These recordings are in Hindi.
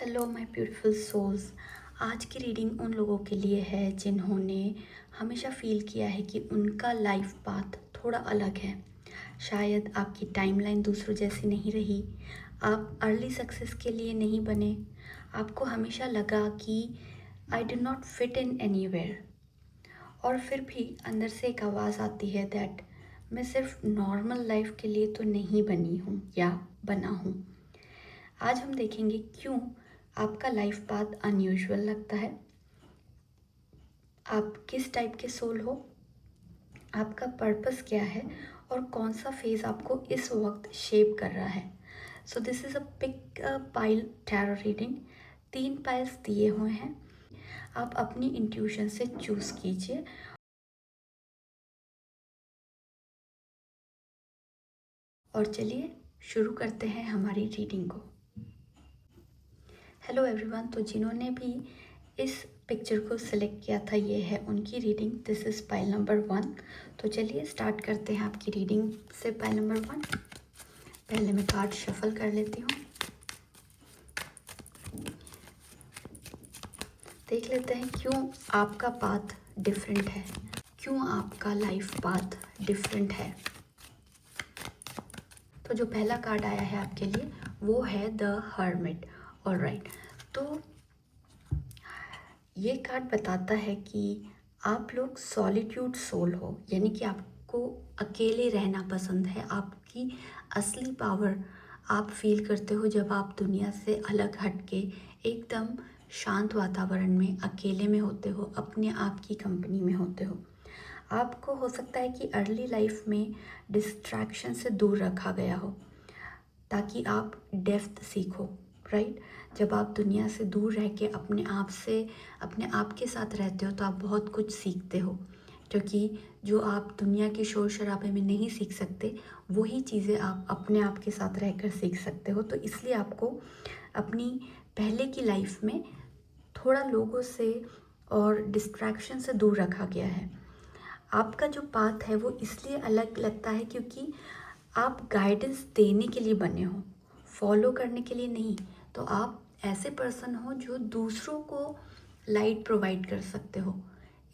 Hello my beautiful souls. आज की रीडिंग उन लोगों के लिए है जिन्होंने हमेशा फील किया है कि उनका लाइफ पाथ थोड़ा अलग है। शायद आपकी टाइमलाइन दूसरों जैसी नहीं रही, आप अर्ली सक्सेस के लिए नहीं बने, आपको हमेशा लगा कि I do not fit in anywhere. और फिर भी अंदर से एक आवाज़ आती है दैट मैं सिर्फ नॉर्मल लाइफ के लिए तो नहीं बनी हूँ या बना हूँ। आज हम देखेंगे क्यों आपका लाइफ पाथ अनयूजुअल लगता है, आप किस टाइप के सोल हो, आपका पर्पस क्या है और कौन सा फेज़ आपको इस वक्त शेप कर रहा है। So this is a pick pile tarot reading. 3 piles दिए हुए हैं, आप अपनी इंट्यूशन से चूज़ कीजिए। और चलिए शुरू करते हैं हमारी रीडिंग को। हेलो एवरीवन, तो जिन्होंने भी इस पिक्चर को सिलेक्ट किया था ये है उनकी reading. This is pile number 1। तो चलिए स्टार्ट करते हैं आपकी रीडिंग से पाइल नंबर 1। पहले मैं कार्ड शफल कर लेती हूँ, देख लेते हैं क्यों आपका पाथ डिफरेंट है, क्यों आपका लाइफ पाथ डिफरेंट है। तो जो पहला कार्ड आया है आपके लिए वो है द हर्मिट। ऑलराइट, तो ये कार्ड बताता है कि आप लोग सॉलिट्यूड सोल हो, यानी कि आपको अकेले रहना पसंद है। आपकी असली पावर आप फील करते हो जब आप दुनिया से अलग हट के एकदम शांत वातावरण में अकेले में होते हो, अपने आप की कंपनी में होते हो। आपको हो सकता है कि अर्ली लाइफ में डिस्ट्रैक्शन से दूर रखा गया हो ताकि आप डेप्थ सीखो, राइट। जब आप दुनिया से दूर रह के अपने आप के साथ रहते हो तो आप बहुत कुछ सीखते हो, क्योंकि जो आप दुनिया के शोर शराबे में नहीं सीख सकते वही चीज़ें आप अपने आप के साथ रहकर सीख सकते हो। तो इसलिए आपको अपनी पहले की लाइफ में थोड़ा लोगों से और डिस्ट्रैक्शन से दूर रखा गया है। आपका जो पाथ है वो इसलिए अलग लगता है क्योंकि आप गाइडेंस देने के लिए बने हो, फॉलो करने के लिए नहीं। तो आप ऐसे पर्सन हो जो दूसरों को लाइट प्रोवाइड कर सकते हो,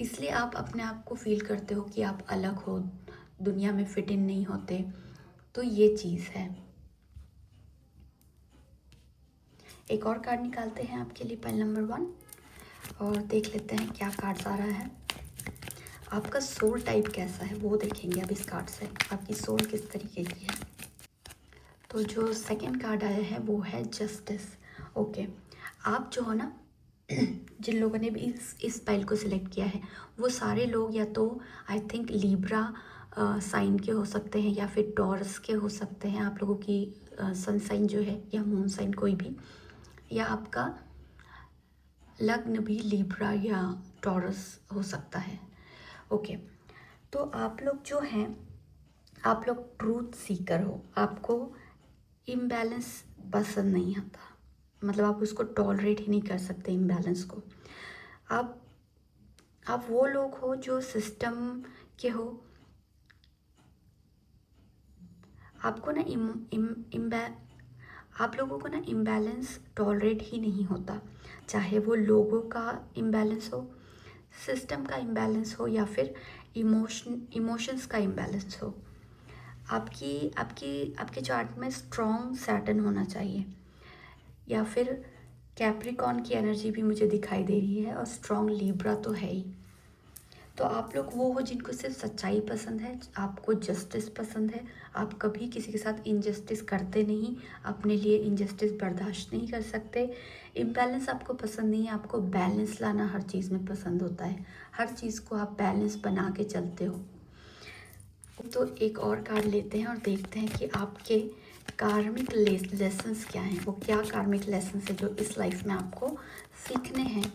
इसलिए आप अपने आप को फील करते हो कि आप अलग हो, दुनिया में फिट इन नहीं होते। तो ये चीज़ है। एक और कार्ड निकालते हैं आपके लिए पाइल नंबर 1 और देख लेते हैं क्या कार्ड्स आ रहा है। आपका सोल टाइप कैसा है वो देखेंगे अब इस कार्ड से, आपकी सोल किस तरीके की है। तो जो सेकंड कार्ड आया है वो है जस्टिस। ओके, आप जो हो ना जिन लोगों ने भी इस पाइल को सिलेक्ट किया है वो सारे लोग या तो आई थिंक लीब्रा साइन के हो सकते हैं या फिर टॉरस के हो सकते हैं। आप लोगों की सन साइन जो है या मून साइन कोई भी, या आपका लग्न भी लीब्रा या टॉरस हो सकता है। ओके, तो आप लोग जो हैं, आप लोग ट्रूथ सीकर हो, आपको इम्बैलेंस पसंद नहीं आता, मतलब आप उसको टॉलरेट ही नहीं कर सकते इम्बैलेंस को। आप आप वो लोग हो जो सिस्टम के हो, आपको ना आप लोगों को ना इम्बैलेंस टॉलरेट ही नहीं होता, चाहे वो लोगों का इम्बैलेंस हो, सिस्टम का इम्बैलेंस हो या फिर इमोशंस का इम्बैलेंस हो। आपकी आपकी आपके चार्ट में स्ट्रॉन्ग सैटर्न होना चाहिए, या फिर कैप्रिकॉन की एनर्जी भी मुझे दिखाई दे रही है, और स्ट्रॉन्ग लीब्रा तो है ही। तो आप लोग वो हो जिनको सिर्फ सच्चाई पसंद है, आपको जस्टिस पसंद है, आप कभी किसी के साथ इनजस्टिस करते नहीं, अपने लिए इनजस्टिस बर्दाश्त नहीं कर सकते। इम्बैलेंस आपको पसंद नहीं है, आपको बैलेंस लाना हर चीज़ में पसंद होता है, हर चीज़ को आप बैलेंस बना के चलते हो। तो एक और कार्ड लेते हैं और देखते हैं कि आपके कार्मिक लेसन्स क्या हैं, वो क्या कार्मिक लेसन्स है जो इस लाइफ में आपको सीखने हैं।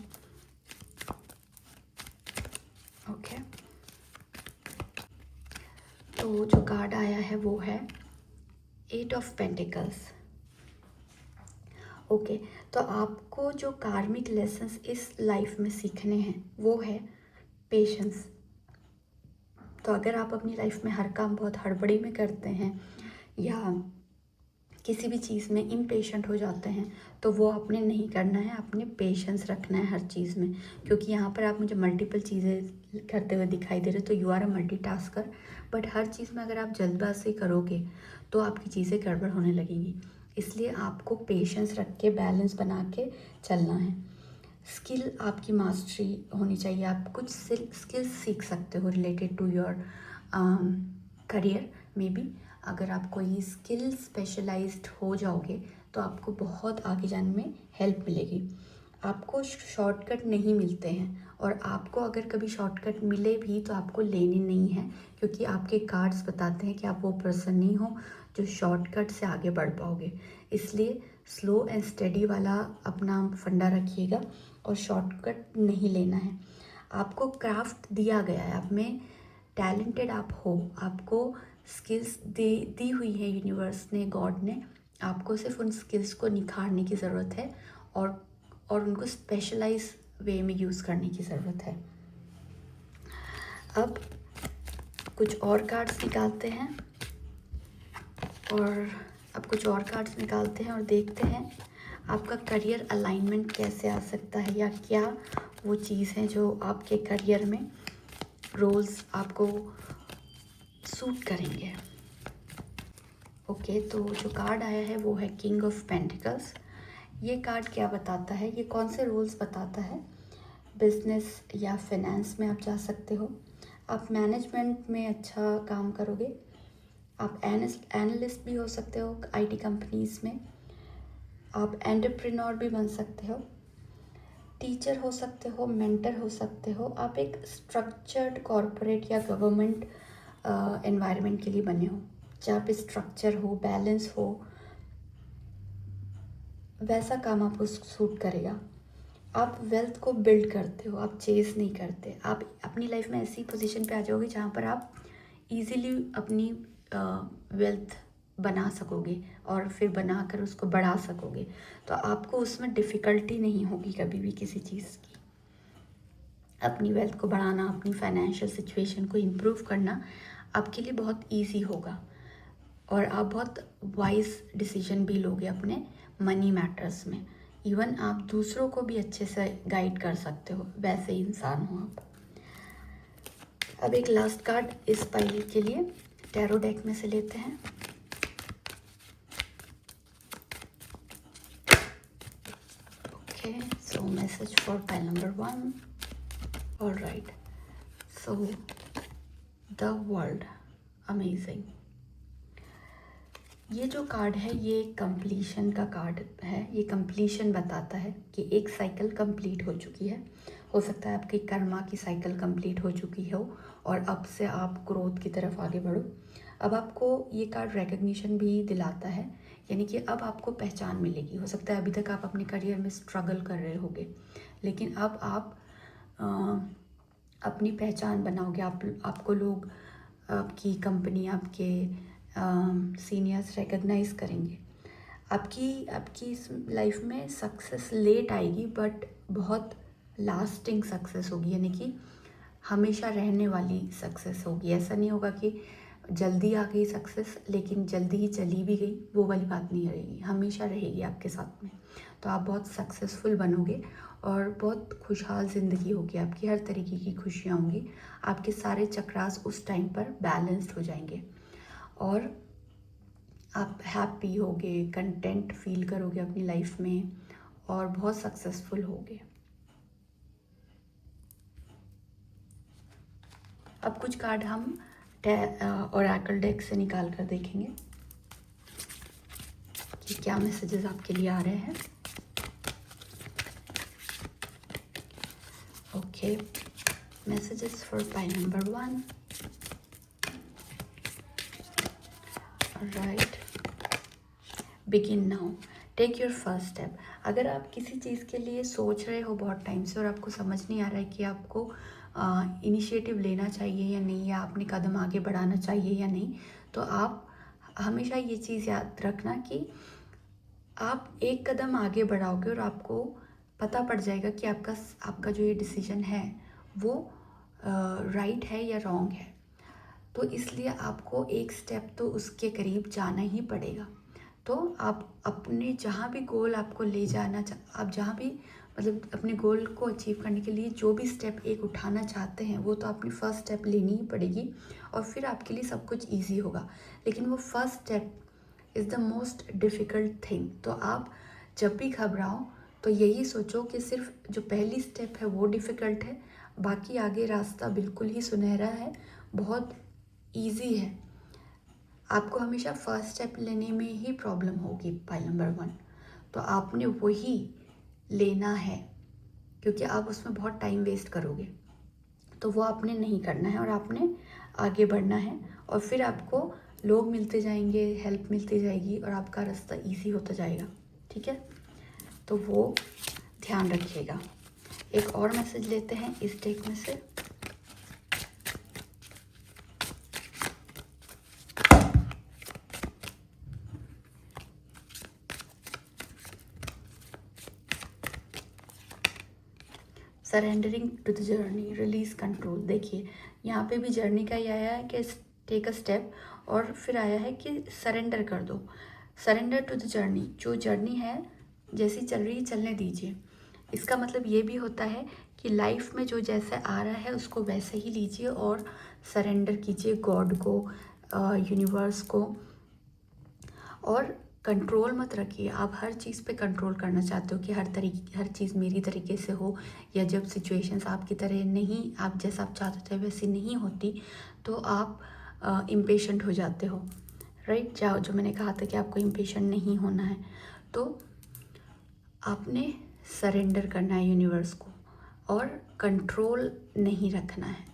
ओके, तो जो कार्ड आया है वो है 8 ऑफ पेंटिकल्स। ओके, तो आपको जो कार्मिक लेसन्स इस लाइफ में सीखने हैं वो है पेशेंस। तो अगर आप अपनी लाइफ में हर काम बहुत हड़बड़ी में करते हैं या किसी भी चीज़ में इम्पेशेंट हो जाते हैं, तो वो आपने नहीं करना है, आपने पेशेंस रखना है हर चीज़ में। क्योंकि यहाँ पर आप मुझे मल्टीपल चीज़ें करते हुए दिखाई दे रहे, तो you are a multitasker. But हर चीज़ में अगर आप जल्दबाजी करोगे तो आपकी चीज़ें गड़बड़ होने लगेंगी। इसलिए आपको पेशेंस रख के बैलेंस बना के चलना है। स्किल आपकी मास्टरी होनी चाहिए। आप कुछ स्किल्स सीख सकते हो रिलेटेड टू योर करियर में भी। अगर आप कोई स्किल स्पेशलाइज्ड हो जाओगे तो आपको बहुत आगे जाने में हेल्प मिलेगी। आपको शॉर्टकट नहीं मिलते हैं, और आपको अगर कभी शॉर्टकट मिले भी तो आपको लेने नहीं है, क्योंकि आपके कार्ड्स बताते हैं कि आप वो पर्सन नहीं हो जो शॉर्टकट से आगे बढ़ पाओगे। इसलिए स्लो एंड स्टेडी वाला अपना फंडा रखिएगा और शॉर्टकट नहीं लेना है। आपको क्राफ्ट दिया गया है, आप में टैलेंटेड आप हो, आपको स्किल्स दी हुई है यूनिवर्स ने, गॉड ने। आपको सिर्फ उन स्किल्स को निखारने की ज़रूरत है और उनको स्पेशलाइज वे में यूज़ करने की ज़रूरत है। अब कुछ और कार्ड्स निकालते हैं और देखते हैं आपका करियर अलाइनमेंट कैसे आ सकता है, या क्या वो चीज़ है जो आपके करियर में रोल्स आपको सूट करेंगे। ओके, तो जो कार्ड आया है वो है किंग ऑफ पेंटिकल्स। ये कार्ड क्या बताता है, ये कौन से रोल्स बताता है? बिजनेस या फाइनेंस में आप जा सकते हो, आप मैनेजमेंट में अच्छा काम करोगे, आप एनालिस्ट भी हो सकते हो आईटी कंपनीज़ में, आप एंटरप्रेन्योर भी बन सकते हो, टीचर हो सकते हो, मेंटर हो सकते हो, आप एक स्ट्रक्चर्ड कॉरपोरेट या गवर्नमेंट एनवायरनमेंट के लिए बने हो, जहाँ पे स्ट्रक्चर हो, बैलेंस हो, वैसा काम आपको सूट करेगा। आप वेल्थ को बिल्ड करते हो, आप चेस नहीं करते। आप अपनी लाइफ में ऐसी पोजीशन पे आ जाओगे जहाँ पर आप इजीली अपनी वेल्थ बना सकोगे और फिर बनाकर उसको बढ़ा सकोगे। तो आपको उसमें डिफ़िकल्टी नहीं होगी कभी भी किसी चीज़ की। अपनी वेल्थ को बढ़ाना, अपनी फाइनेंशियल सिचुएशन को इम्प्रूव करना आपके लिए बहुत ईजी होगा, और आप बहुत वाइज डिसीजन भी लोगे अपने मनी मैटर्स में। इवन आप दूसरों को भी अच्छे से गाइड कर सकते हो, वैसे इंसान हो आप। अब एक लास्ट कार्ड इस पाइल के लिए टैरो डेक में से लेते हैं। Okay, so message for pile number 1। Alright, so the world, amazing. ये जो कार्ड है ये कंप्लीशन का कार्ड है। ये कंप्लीशन बताता है कि एक साइकिल कंप्लीट हो चुकी है। हो सकता है आपकी कर्मा की साइकिल कंप्लीट हो चुकी हो और अब से आप ग्रोथ की तरफ आगे बढ़ो। अब आपको ये कार्ड रिकग्निशन भी दिलाता है, यानी कि अब आपको पहचान मिलेगी। हो सकता है अभी तक आप अपने करियर में स्ट्रगल कर रहे होगे, लेकिन अब आप अपनी पहचान बनाओगे। आपको लोग, आपकी कंपनी, आपके सीनियर्स रिकग्नाइज़ करेंगे। आपकी इस लाइफ में सक्सेस लेट आएगी, बट बहुत लास्टिंग सक्सेस होगी, यानी कि हमेशा रहने वाली सक्सेस होगी। ऐसा नहीं होगा कि जल्दी आ गई सक्सेस लेकिन जल्दी ही चली भी गई, वो वाली बात नहीं रहेगी, हमेशा रहेगी आपके साथ में। तो आप बहुत सक्सेसफुल बनोगे और बहुत खुशहाल ज़िंदगी होगी आपकी, हर तरीके की खुशियाँ होंगी। आपके सारे चक्रास उस टाइम पर बैलेंस्ड हो जाएंगे और आप हैप्पी होगे, कंटेंट फील करोगे अपनी लाइफ में और बहुत सक्सेसफुल होगे। अब कुछ कार्ड हम ओरेकल डेक से निकाल कर देखेंगे कि क्या मैसेजेस आपके लिए आ रहे हैं। Okay, messages for pile number 1। Right, begin now, take your first step. अगर आप किसी चीज़ के लिए सोच रहे हो बहुत टाइम से और आपको समझ नहीं आ रहा है कि आपको इनिशिएटिव लेना चाहिए या नहीं, या आपने कदम आगे बढ़ाना चाहिए या नहीं, तो आप हमेशा ये चीज़ याद रखना कि आप एक कदम आगे बढ़ाओगे और आपको पता पड़ जाएगा कि आपका जो ये डिसीजन है वो राइट है या रॉन्ग है। तो इसलिए आपको एक स्टेप तो उसके करीब जाना ही पड़ेगा। तो आप अपने जहाँ भी गोल आपको ले जाना आप जहाँ भी मतलब अपने गोल को अचीव करने के लिए जो भी स्टेप एक उठाना चाहते हैं वो तो आपने फर्स्ट स्टेप लेनी ही पड़ेगी और फिर आपके लिए सब कुछ ईजी होगा। लेकिन वो first step is the most difficult thing. तो आप जब भी घबराओ तो यही सोचो कि सिर्फ जो पहली स्टेप है वो डिफ़िकल्ट है, बाकी आगे रास्ता बिल्कुल ही सुनहरा है, बहुत ईजी है। आपको हमेशा फर्स्ट स्टेप लेने में ही प्रॉब्लम होगी पाइल नंबर 1, तो आपने वही लेना है क्योंकि आप उसमें बहुत टाइम वेस्ट करोगे। तो वो आपने नहीं करना है और आपने आगे बढ़ना है और फिर आपको लोग मिलते जाएंगे, हेल्प मिलती जाएगी और आपका रास्ता इजी होता जाएगा। ठीक है, तो वो ध्यान रखिएगा। एक और मैसेज लेते हैं इस डेक में से। Surrendering to the journey, release control. देखिए यहाँ पे भी जर्नी का ही आया है कि टेक अ स्टेप और फिर आया है कि सरेंडर कर दो। सरेंडर टू द जर्नी, जो जर्नी है जैसी चल रही है चलने दीजिए। इसका मतलब ये भी होता है कि लाइफ में जो जैसे आ रहा है उसको वैसे ही लीजिए और सरेंडर कीजिए गॉड को, यूनिवर्स को। और कंट्रोल मत रखिए। आप हर चीज़ पे कंट्रोल करना चाहते हो कि हर चीज़ मेरी तरीके से हो, या जब सिचुएशंस आपकी तरह नहीं, आप जैसा आप चाहते थे वैसी नहीं होती तो आप इम्पेशेंट हो जाते हो, राइट। जो मैंने कहा था कि आपको इम्पेशेंट नहीं होना है, तो आपने सरेंडर करना है यूनिवर्स को और कंट्रोल नहीं रखना है।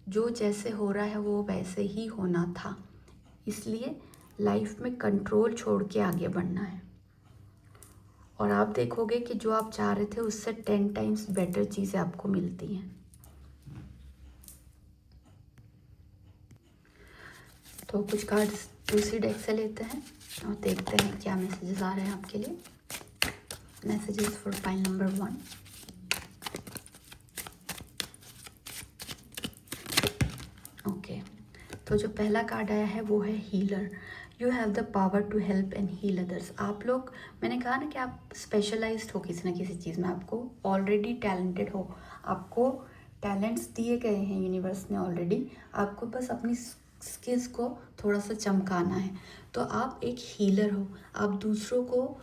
जो जैसे हो रहा है वो वैसे ही होना था, इसलिए लाइफ में कंट्रोल छोड़ के आगे बढ़ना है और आप देखोगे कि जो आप चाह रहे थे उससे 10 टाइम्स बेटर चीज़ें आपको मिलती हैं। तो कुछ कार्ड्स दूसरी डेक से लेते हैं और देखते हैं क्या मैसेजेस आ रहे हैं आपके लिए। Messages for pile number 1। Okay, तो जो पहला कार्ड आया है वो है healer. You have the power to help and heal others. आप लोग, मैंने कहा ना कि आप स्पेशलाइज्ड हो किसी ना किसी चीज़ में, आपको ऑलरेडी टैलेंटेड हो, आपको टैलेंट्स दिए गए हैं यूनिवर्स ने ऑलरेडी, आपको बस अपनी स्किल्स को थोड़ा सा चमकाना है। तो आप एक हीलर हो, आप दूसरों को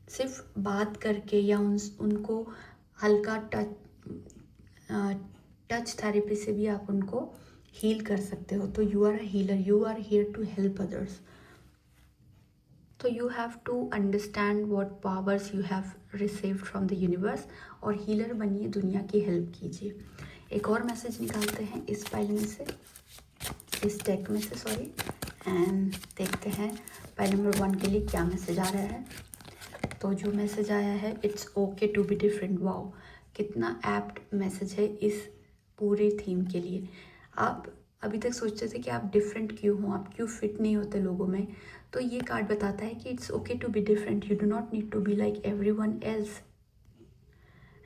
सिर्फ बात करके या उनको हल्का टच थेरेपी से भी आप उनको हील कर सकते हो। तो you are a healer, you are here to help others. तो you have to understand what powers you have received from the universe और हीलर बनिए, दुनिया की हेल्प कीजिए। एक और मैसेज निकालते हैं इस पाइल में से, इस डेक में से, सॉरी, एंड देखते हैं पाइल नंबर 1 के लिए क्या मैसेज आ रहा है। तो जो मैसेज आया है, it's okay to be different. Wow, कितना एप्ट मैसेज है इस पूरे थीम के लिए। आप अभी तक सोचते थे कि आप डिफरेंट क्यों हो, आप क्यों फिट नहीं होते लोगों में, तो ये कार्ड बताता है कि it's okay to be different, you do not need to be like everyone else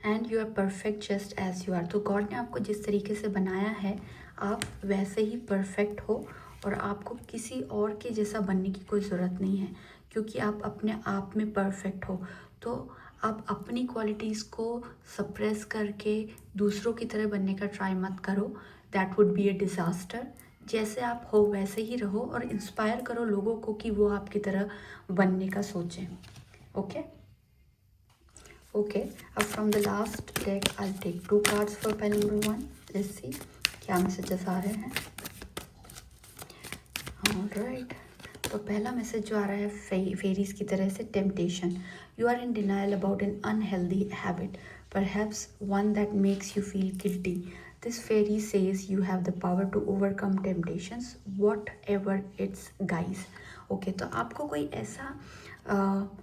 and you are perfect just as you are. तो गॉड ने आपको जिस तरीके से बनाया है आप वैसे ही परफेक्ट हो और आपको किसी और के जैसा बनने की कोई ज़रूरत नहीं है, क्योंकि आप अपने आप में परफेक्ट हो। तो आप अपनी क्वालिटीज़ को सप्रेस करके दूसरों की तरह बनने का ट्राई मत करो, that would be A disaster. जैसे आप हो वैसे ही रहो और इंस्पायर करो लोगों को कि वो आपकी तरह बनने का सोचें। ओके ओके, अब from the last deck I take 2 cards for pile number 1। Let's see क्या मैसेजेस आ रहे हैं। ऑलराइट, तो पहला मैसेज जो आ रहा है फेरीज की तरह से, temptation. You are in denial about an unhealthy habit, perhaps one that makes you feel guilty. This fairy says you have the power to overcome temptations whatever it's guys. Okay, तो आपको कोई ऐसा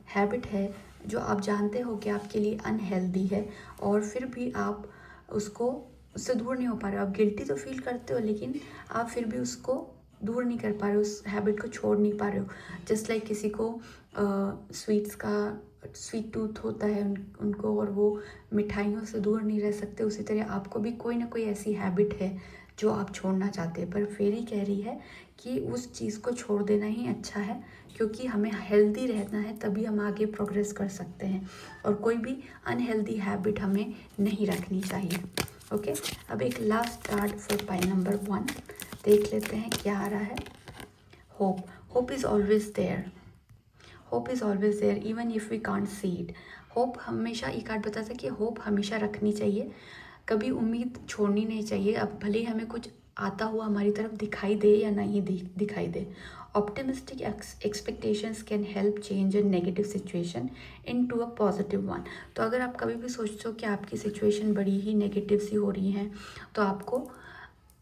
हैबिट है जो आप जानते हो कि आपके लिए अनहेल्दी है और फिर भी आप उससे दूर नहीं हो पा रहे हो। आप गिल्टी तो फील करते हो लेकिन आप फिर भी उसको दूर नहीं कर पा रहे हो, उस हैबिट को छोड़ नहीं पा रहे हो। जस्ट लाइक किसी को स्वीट्स का स्वीट टूथ होता है उनको और वो मिठाइयों से दूर नहीं रह सकते, उसी तरह आपको भी कोई ना कोई ऐसी हैबिट है जो आप छोड़ना चाहते हैं, पर फेरी कह रही है कि उस चीज़ को छोड़ देना ही अच्छा है, क्योंकि हमें हेल्दी रहना है, तभी हम आगे प्रोग्रेस कर सकते हैं और कोई भी अनहेल्दी हैबिट हमें नहीं रखनी चाहिए। ओके, अब एक last card for pile number 1 देख लेते हैं क्या आ रहा है। Hope, hope is always there, hope is always there even if we can't see it. Hope हमेशा, ये कार्ड बताता है कि होप हमेशा रखनी चाहिए, कभी उम्मीद छोड़नी नहीं चाहिए। अब भले ही हमें कुछ आता हुआ हमारी तरफ दिखाई दे या नहीं दिखाई दे। Optimistic expectations can help change a negative situation into a positive one. तो अगर आप कभी भी सोचते हो कि आपकी सिचुएशन बड़ी ही नेगेटिव सी हो रही है, तो आपको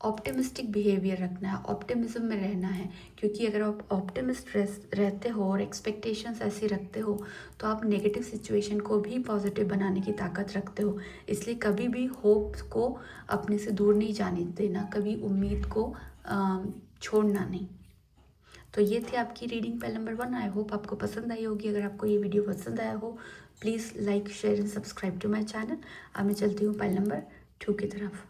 ऑप्टिमिस्टिक बिहेवियर रखना है, ऑप्टिमिज्म में रहना है, क्योंकि अगर आप ऑप्टिमिस्ट रहते हो और एक्सपेक्टेशंस ऐसी रखते हो, तो आप नेगेटिव सिचुएशन को भी पॉजिटिव बनाने की ताकत रखते हो। इसलिए कभी भी होप को अपने से दूर नहीं जाने देना, कभी उम्मीद को छोड़ना नहीं। तो ये थी आपकी reading pile number 1। I hope आपको पसंद आई होगी। अगर आपको ये वीडियो पसंद आया हो, please like, share and subscribe to my channel. अब मैं चलती हूँ पाइल नंबर 2 की तरफ।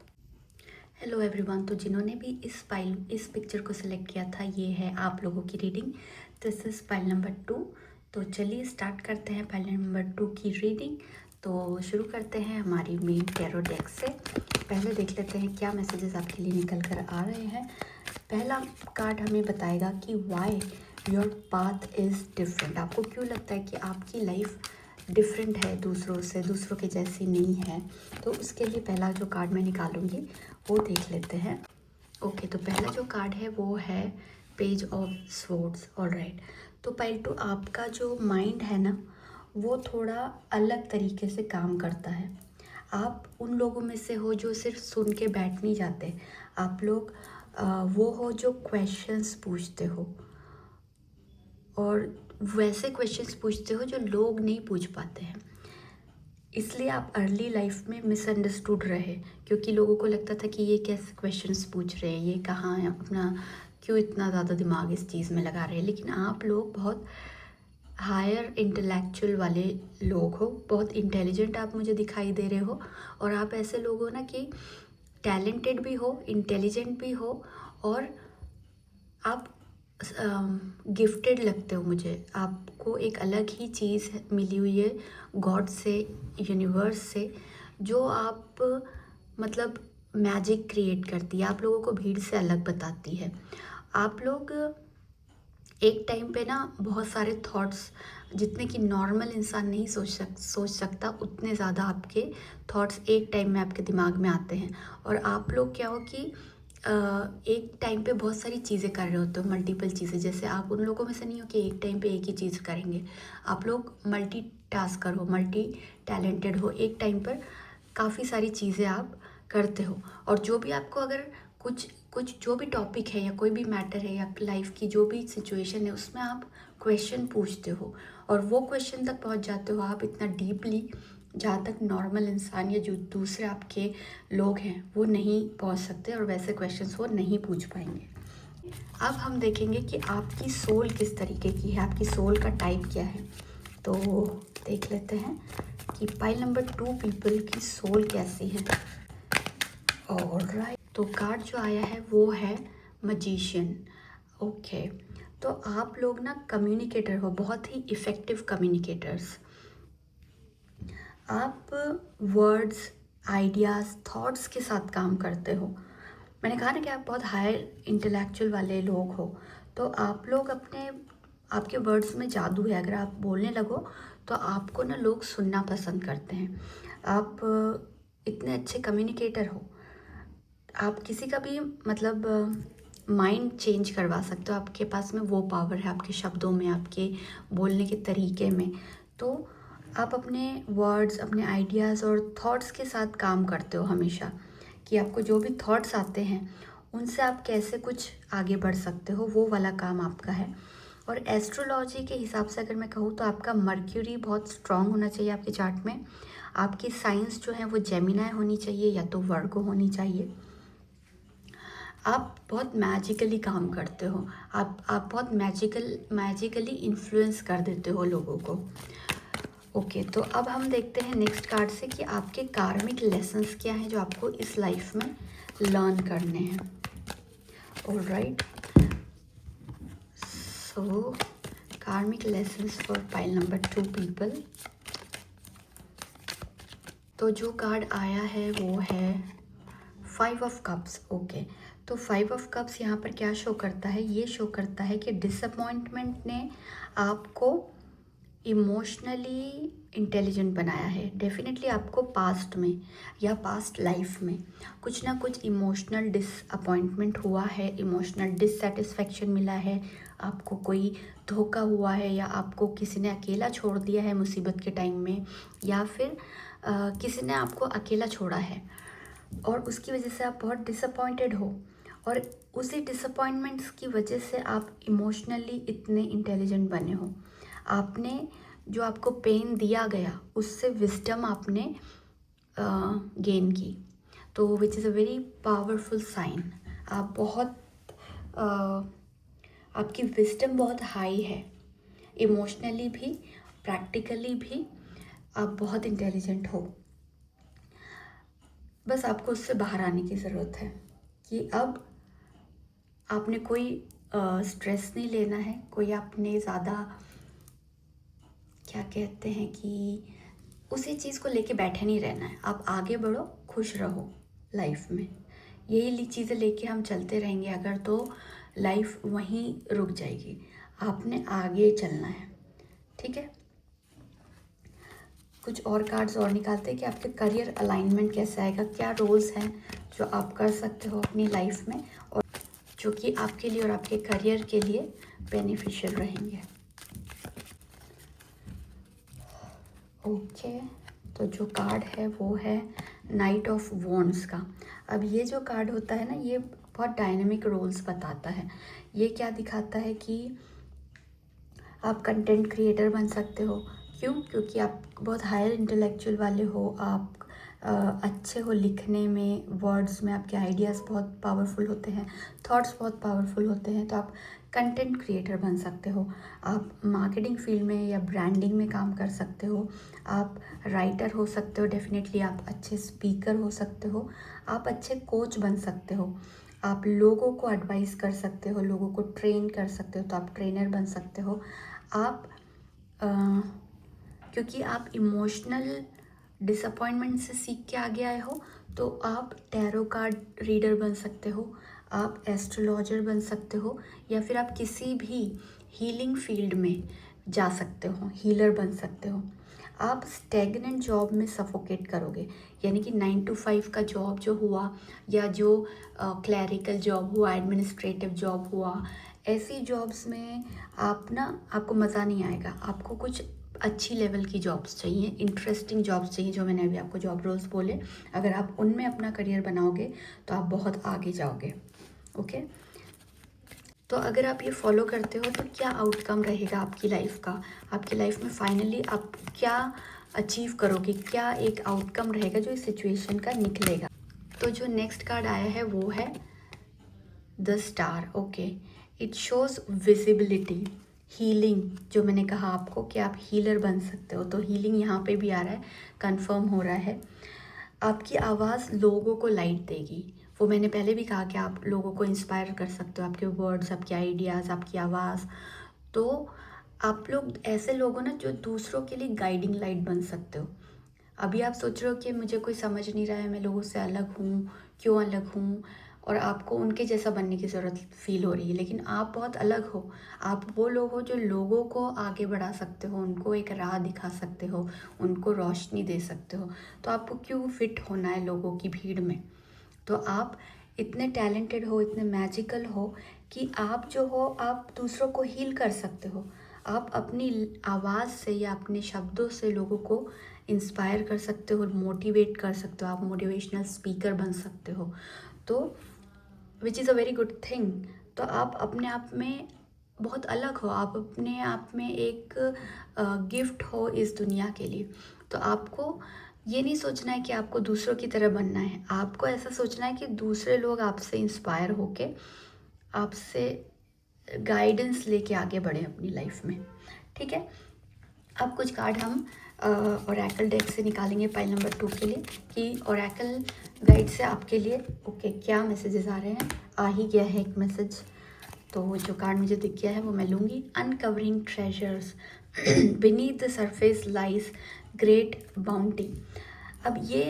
हेलो एवरीवन, तो जिन्होंने भी इस पिक्चर को सिलेक्ट किया था, ये है आप लोगों की reading. This is pile number 2। तो चलिए स्टार्ट करते हैं पाइल नंबर 2 की रीडिंग। तो शुरू करते हैं हमारी मेन टैरो डेक से। पहले देख लेते हैं क्या मैसेजेस आपके लिए निकल कर आ रहे हैं। पहला कार्ड हमें बताएगा कि why your path is different. आपको क्यों लगता है कि आपकी लाइफ डिफरेंट है दूसरों से, दूसरों के जैसी नहीं है। तो उसके लिए पहला जो कार्ड मैं निकालूंगी वो देख लेते हैं। ओके, तो पहला जो कार्ड है वो है पेज ऑफ स्वॉर्ड्स। ऑलराइट, तो पाइल 2, आपका जो माइंड है ना, वो थोड़ा अलग तरीके से काम करता है। आप उन लोगों में से हो जो सिर्फ सुन के बैठ नहीं जाते। आप लोग वो हो जो क्वेश्चंस पूछते हो, और वैसे क्वेश्चंस पूछते हो जो लोग नहीं पूछ पाते हैं। इसलिए आप अर्ली लाइफ में मिसअंडरस्टूड रहे, क्योंकि लोगों को लगता था कि ये कैसे क्वेश्चंस पूछ रहे हैं, ये कहाँ है, अपना क्यों इतना ज़्यादा दिमाग इस चीज़ में लगा रहे हैं। लेकिन आप लोग बहुत हायर इंटेलेक्चुअल वाले लोग हो, बहुत इंटेलिजेंट आप मुझे दिखाई दे रहे हो। और आप ऐसे लोग हो ना कि टैलेंटेड भी हो, इंटेलिजेंट भी हो, और आप गिफ्टेड लगते हो मुझे। आपको एक अलग ही चीज़ मिली हुई है गॉड से, यूनिवर्स से, जो आप मतलब मैजिक क्रिएट करती है, आप लोगों को भीड़ से अलग बताती है। आप लोग एक टाइम पे ना बहुत सारे थॉट्स, जितने कि नॉर्मल इंसान नहीं सोच सकता, उतने ज़्यादा आपके थॉट्स एक टाइम में आपके दिमाग में आते हैं। और आप लोग क्या हो कि एक टाइम पे बहुत सारी चीज़ें कर रहे होते हो, मल्टीपल चीज़ें। जैसे आप उन लोगों में से नहीं हो कि एक टाइम पे एक ही चीज़ करेंगे। आप लोग मल्टी टास्कर हो, मल्टी टैलेंटेड हो, एक टाइम पर काफ़ी सारी चीज़ें आप करते हो। और जो भी आपको अगर कुछ कुछ जो भी टॉपिक है या कोई भी मैटर है या लाइफ की जो भी सिचुएशन है, उसमें आप क्वेश्चन पूछते हो और वो क्वेश्चन तक पहुंच जाते हो आप इतना डीपली, जहाँ तक नॉर्मल इंसान या जो दूसरे आपके लोग हैं वो नहीं पहुंच सकते, और वैसे क्वेश्चंस वो नहीं पूछ पाएंगे। अब हम देखेंगे कि आपकी सोल किस तरीके की है, आपकी सोल का टाइप क्या है। तो देख लेते हैं कि पाइल नंबर 2 पीपल की सोल कैसी है। ऑलराइट, तो कार्ड जो आया है वो है मजिशियन। ओके, तो आप लोग ना कम्युनिकेटर हो, बहुत ही इफ़ेक्टिव कम्युनिकेटर्स। आप वर्ड्स, आइडियाज़, थॉट्स के साथ काम करते हो। मैंने कहा ना कि आप बहुत हायर इंटेलेक्चुअल वाले लोग हो। तो आप लोग आपके वर्ड्स में जादू है। अगर आप बोलने लगो तो आपको ना लोग सुनना पसंद करते हैं। आप इतने अच्छे कम्युनिकेटर हो, आप किसी का भी मतलब माइंड चेंज करवा सकते हो। आपके पास में वो पावर है, आपके शब्दों में, आपके बोलने के तरीके में। तो आप अपने वर्ड्स, अपने आइडियाज़ और थॉट्स के साथ काम करते हो हमेशा, कि आपको जो भी थॉट्स आते हैं उनसे आप कैसे कुछ आगे बढ़ सकते हो, वो वाला काम आपका है। और एस्ट्रोलॉजी के हिसाब से अगर मैं कहूँ तो आपका मर्क्यूरी बहुत स्ट्रांग होना चाहिए आपके चार्ट में। आपकी साइंस जो है वो जेमिनाई होनी चाहिए या तो वर्गो होनी चाहिए। आप बहुत मैजिकली काम करते हो, आप बहुत मैजिकली इन्फ्लुएंस कर देते हो लोगों को। ओके, तो अब हम देखते हैं नेक्स्ट कार्ड से कि आपके कार्मिक लेसन्स क्या हैं जो आपको इस लाइफ में लर्न करने हैं। ऑलराइट, सो कार्मिक lessons for pile number 2 people. तो जो कार्ड आया है वो है 5 ऑफ कप्स। ओके, तो 5 ऑफ कप्स यहाँ पर क्या शो करता है? ये शो करता है कि डिसअपॉइंटमेंट ने आपको इमोशनली इंटेलिजेंट बनाया है। डेफिनेटली आपको पास्ट में या पास्ट लाइफ में कुछ ना कुछ इमोशनल डिसअपॉइंटमेंट हुआ है, इमोशनल डिससेटिस्फैक्शन मिला है, आपको कोई धोखा हुआ है, या आपको किसी ने अकेला छोड़ दिया है मुसीबत के टाइम में, या फिर किसी ने आपको अकेला छोड़ा है और उसकी वजह से आप बहुत डिसअपॉइंटेड हो, और उसी डिसअपॉइंटमेंट्स की वजह से आप इमोशनली इतने इंटेलिजेंट बने हो। आपने जो आपको पेन दिया गया उससे विजडम आपने गेन की, तो which is a very powerful sign. आप बहुत आपकी विजडम बहुत हाई है, इमोशनली भी, प्रैक्टिकली भी आप बहुत इंटेलिजेंट हो। बस आपको उससे बाहर आने की ज़रूरत है कि अब आपने कोई स्ट्रेस नहीं लेना है, कोई आपने ज़्यादा क्या कहते हैं कि उसी चीज़ को लेके बैठे नहीं रहना है। आप आगे बढ़ो, खुश रहो लाइफ में। यही चीज़ें लेके हम चलते रहेंगे अगर, तो लाइफ वहीं रुक जाएगी। आपने आगे चलना है, ठीक है। कुछ और कार्ड्स और निकालते हैं कि आपके करियर अलाइनमेंट कैसा आएगा, क्या रोल्स हैं जो आप कर सकते हो अपनी लाइफ में और जो कि आपके लिए और आपके करियर के लिए बेनिफिशियल रहेंगे। ओके, तो जो कार्ड है वो है नाइट ऑफ वॉन्ड्स का। अब ये जो कार्ड होता है ना, ये बहुत डायनेमिक रोल्स बताता है। ये क्या दिखाता है कि आप कंटेंट क्रिएटर बन सकते हो। क्यों? क्योंकि आप बहुत हायर इंटेलेक्चुअल वाले हो, आप अच्छे हो लिखने में, वर्ड्स में आपके आइडियाज़ बहुत पावरफुल होते हैं, थॉट्स बहुत पावरफुल होते हैं, तो आप कंटेंट क्रिएटर बन सकते हो। आप मार्केटिंग फील्ड में या ब्रांडिंग में काम कर सकते हो, आप राइटर हो सकते हो, डेफिनेटली आप अच्छे स्पीकर हो सकते हो, आप अच्छे कोच बन सकते हो, आप लोगों को एडवाइस कर सकते हो, लोगों को ट्रेन कर सकते हो, तो आप ट्रेनर बन सकते हो। आप क्योंकि आप इमोशनल डिसअपॉइंटमेंट से सीख के आगे आए हो, तो आप टैरो कार्ड रीडर बन सकते हो, आप एस्ट्रोलॉजर बन सकते हो, या फिर आप किसी भी हीलिंग फील्ड में जा सकते हो, हीलर बन सकते हो। आप स्टेगनेंट जॉब में सफोकेट करोगे, यानी कि 9 to 5 का जॉब जो हुआ, या जो क्लैरिकल जॉब हुआ, एडमिनिस्ट्रेटिव जॉब हुआ, ऐसी जॉब्स में आपको मज़ा नहीं आएगा। आपको कुछ अच्छी लेवल की जॉब्स चाहिए, इंटरेस्टिंग जॉब्स चाहिए, जो मैंने अभी आपको जॉब रोल्स बोले। अगर आप उनमें अपना करियर बनाओगे तो आप बहुत आगे जाओगे। ओके, तो अगर आप ये फॉलो करते हो तो क्या आउटकम रहेगा आपकी लाइफ का? आपकी लाइफ में फाइनली आप क्या अचीव करोगे, क्या एक आउटकम रहेगा जो इस सिचुएशन का निकलेगा? तो जो नेक्स्ट कार्ड आया है वो है the star. Okay, it shows visibility, healing. जो मैंने कहा आपको कि आप हीलर बन सकते हो, तो हीलिंग यहाँ पे भी आ रहा है, कंफर्म हो रहा है। आपकी आवाज़ लोगों को लाइट देगी। वो मैंने पहले भी कहा कि आप लोगों को इंस्पायर कर सकते हो, आपके वर्ड्स, आपके आइडियाज़, आपकी आवाज़। तो आप लोग ऐसे लोग हो ना जो दूसरों के लिए गाइडिंग लाइट बन सकते हो। अभी आप सोच रहे हो कि मुझे कोई समझ नहीं रहा है, मैं लोगों से अलग हूँ, क्यों अलग हूँ, और आपको उनके जैसा बनने की ज़रूरत फील हो रही है, लेकिन आप बहुत अलग हो। आप वो लोग हो जो लोगों को आगे बढ़ा सकते हो, उनको एक राह दिखा सकते हो, उनको रोशनी दे सकते हो। तो आपको क्यों फिट होना है लोगों की भीड़ में? तो आप इतने टैलेंटेड हो, इतने मैजिकल हो कि आप जो हो, आप दूसरों को हील कर सकते हो। आप अपनी आवाज़ से या अपने शब्दों से लोगों को इंस्पायर कर सकते हो, मोटिवेट कर सकते हो, आप मोटिवेशनल स्पीकर बन सकते हो। तो which is a very good thing. तो आप अपने आप में बहुत अलग हो, आप अपने आप में एक गिफ्ट हो इस दुनिया के लिए। तो आपको ये नहीं सोचना है कि आपको दूसरों की तरह बनना है, आपको ऐसा सोचना है कि दूसरे लोग आपसे इंस्पायर होके आपसे गाइडेंस लेके आगे बढ़े अपनी लाइफ में, ठीक है। अब कुछ कार्ड हम ओरेकल डेक से निकालेंगे पाइल नंबर 2 के लिए कि ओरेकल गाइड से आपके लिए ओके क्या मैसेजेस आ रहे हैं। आ ही गया है एक मैसेज, तो जो कार्ड मुझे दिख गया है वो मैं लूँगी। Uncovering treasures beneath the surface lies great bounty. अब ये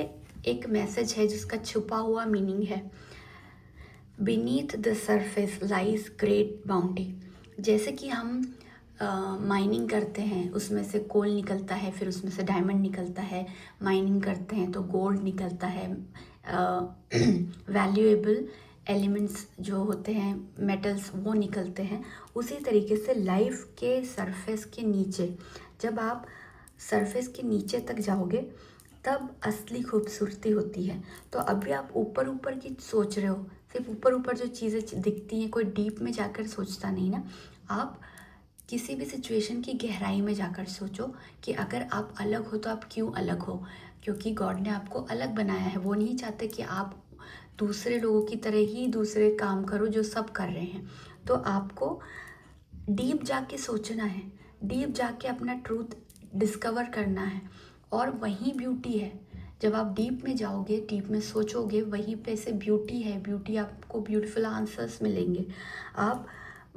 एक मैसेज है जिसका छुपा हुआ मीनिंग है। Beneath the surface lies great bounty. जैसे कि हम माइनिंग करते हैं, उसमें से कोल निकलता है, फिर उसमें से डायमंड निकलता है। माइनिंग करते हैं तो गोल्ड निकलता है, वैल्यूएबल एलिमेंट्स जो होते हैं, मेटल्स, वो निकलते हैं। उसी तरीके से लाइफ के सरफेस के नीचे, जब आप सरफेस के नीचे तक जाओगे तब असली खूबसूरती होती है। तो अभी आप ऊपर ऊपर की सोच रहे हो, सिर्फ ऊपर ऊपर जो चीज़ें दिखती हैं, कोई डीप में जाकर सोचता नहीं ना। आप किसी भी सिचुएशन की गहराई में जाकर सोचो कि अगर आप अलग हो तो आप क्यों अलग हो, क्योंकि गॉड ने आपको अलग बनाया है। वो नहीं चाहते कि आप दूसरे लोगों की तरह ही दूसरे काम करो जो सब कर रहे हैं। तो आपको डीप जाके सोचना है, डीप जाके अपना ट्रूथ डिस्कवर करना है, और वहीं ब्यूटी है। जब आप डीप में जाओगे, डीप में सोचोगे, वहीं पे से ब्यूटी है। ब्यूटी, आपको ब्यूटीफुल आंसर्स मिलेंगे। आप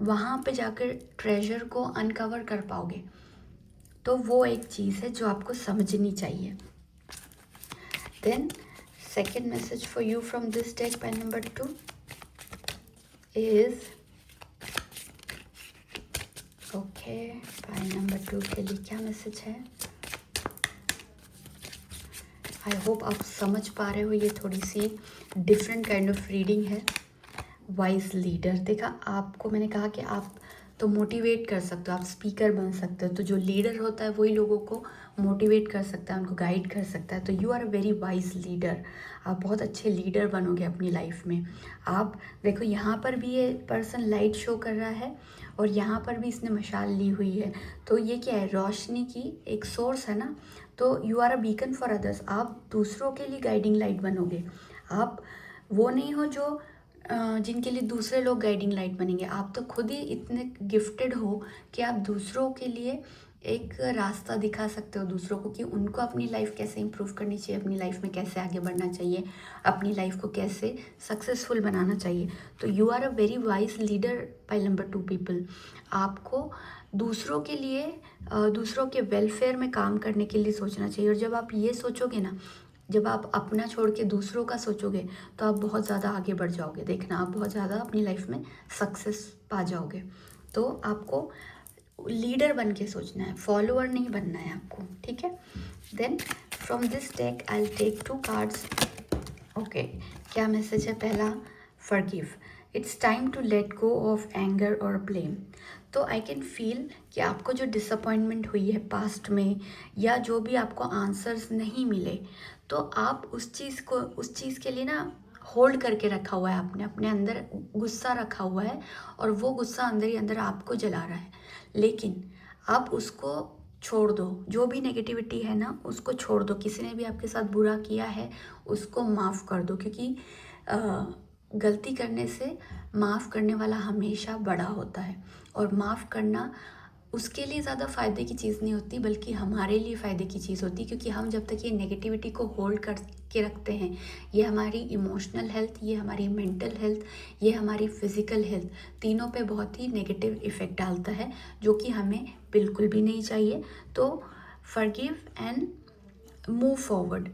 वहाँ पे जाकर ट्रेजर को अनकवर कर पाओगे। तो वो एक चीज़ है जो आपको समझनी चाहिए। Then second message for you from this deck pile number 2 is okay. Pile number 2 के लिए क्या मैसेज है? आई होप आप समझ पा रहे हो, ये थोड़ी सी डिफरेंट काइंड ऑफ रीडिंग है। वाइज लीडर, देखा आपको मैंने कहा कि आप तो मोटिवेट कर सकते हो, आप स्पीकर बन सकते हो। तो जो लीडर होता है वही लोगों को मोटिवेट कर सकता है, उनको गाइड कर सकता है। तो you are a very wise leader. आप बहुत अच्छे लीडर बनोगे अपनी लाइफ में। आप देखो, यहाँ पर भी ये पर्सन लाइट शो कर रहा है और यहाँ पर भी इसने मशाल ली हुई है। तो ये क्या है? रोशनी की एक सोर्स है ना। तो you are a beacon for others. आप दूसरों के लिए गाइडिंग लाइट बनोगे। आप वो नहीं हो जो जिनके लिए दूसरे लोग गाइडिंग लाइट बनेंगे। आप तो खुद ही इतने गिफ्टेड हो कि आप दूसरों के लिए एक रास्ता दिखा सकते हो, दूसरों को, कि उनको अपनी लाइफ कैसे इंप्रूव करनी चाहिए, अपनी लाइफ में कैसे आगे बढ़ना चाहिए, अपनी लाइफ को कैसे सक्सेसफुल बनाना चाहिए। तो you are a very wise leader pile number 2 people. आपको दूसरों के लिए, दूसरों के वेलफेयर में काम करने के लिए सोचना चाहिए। और जब आप ये सोचोगे ना, जब आप अपना छोड़ के दूसरों का सोचोगे, तो आप बहुत ज़्यादा आगे बढ़ जाओगे। देखना, आप बहुत ज़्यादा अपनी लाइफ में सक्सेस पा जाओगे। तो आपको लीडर बन के सोचना है, फॉलोअर नहीं बनना है आपको, ठीक है। Then from this deck I will take 2 cards. Okay, क्या मैसेज है? पहला, forgive. It's time to let go of anger और ब्लेम। तो आई कैन फील कि आपको जो डिसअपॉइंटमेंट हुई है पास्ट में, या जो भी आपको आंसर्स नहीं मिले, तो आप उस चीज़ के लिए ना होल्ड करके रखा हुआ है आपने, अपने अंदर गुस्सा रखा हुआ है, और वो गुस्सा अंदर ही अंदर आपको जला रहा है। लेकिन आप उसको छोड़ दो। जो भी नेगेटिविटी है ना, उसको छोड़ दो। किसी ने भी आपके साथ बुरा किया है, उसको माफ़ कर दो, क्योंकि गलती करने से माफ़ करने वाला हमेशा बड़ा होता है। और माफ़ करना उसके लिए ज़्यादा फ़ायदे की चीज़ नहीं होती, बल्कि हमारे लिए फ़ायदे की चीज़ होती है। क्योंकि हम जब तक ये नेगेटिविटी को होल्ड करके रखते हैं, ये हमारी इमोशनल हेल्थ, ये हमारी मेंटल हेल्थ, ये हमारी फिज़िकल हेल्थ, तीनों पे बहुत ही नेगेटिव इफ़ेक्ट डालता है, जो कि हमें बिल्कुल भी नहीं चाहिए। तो forgive and move forward.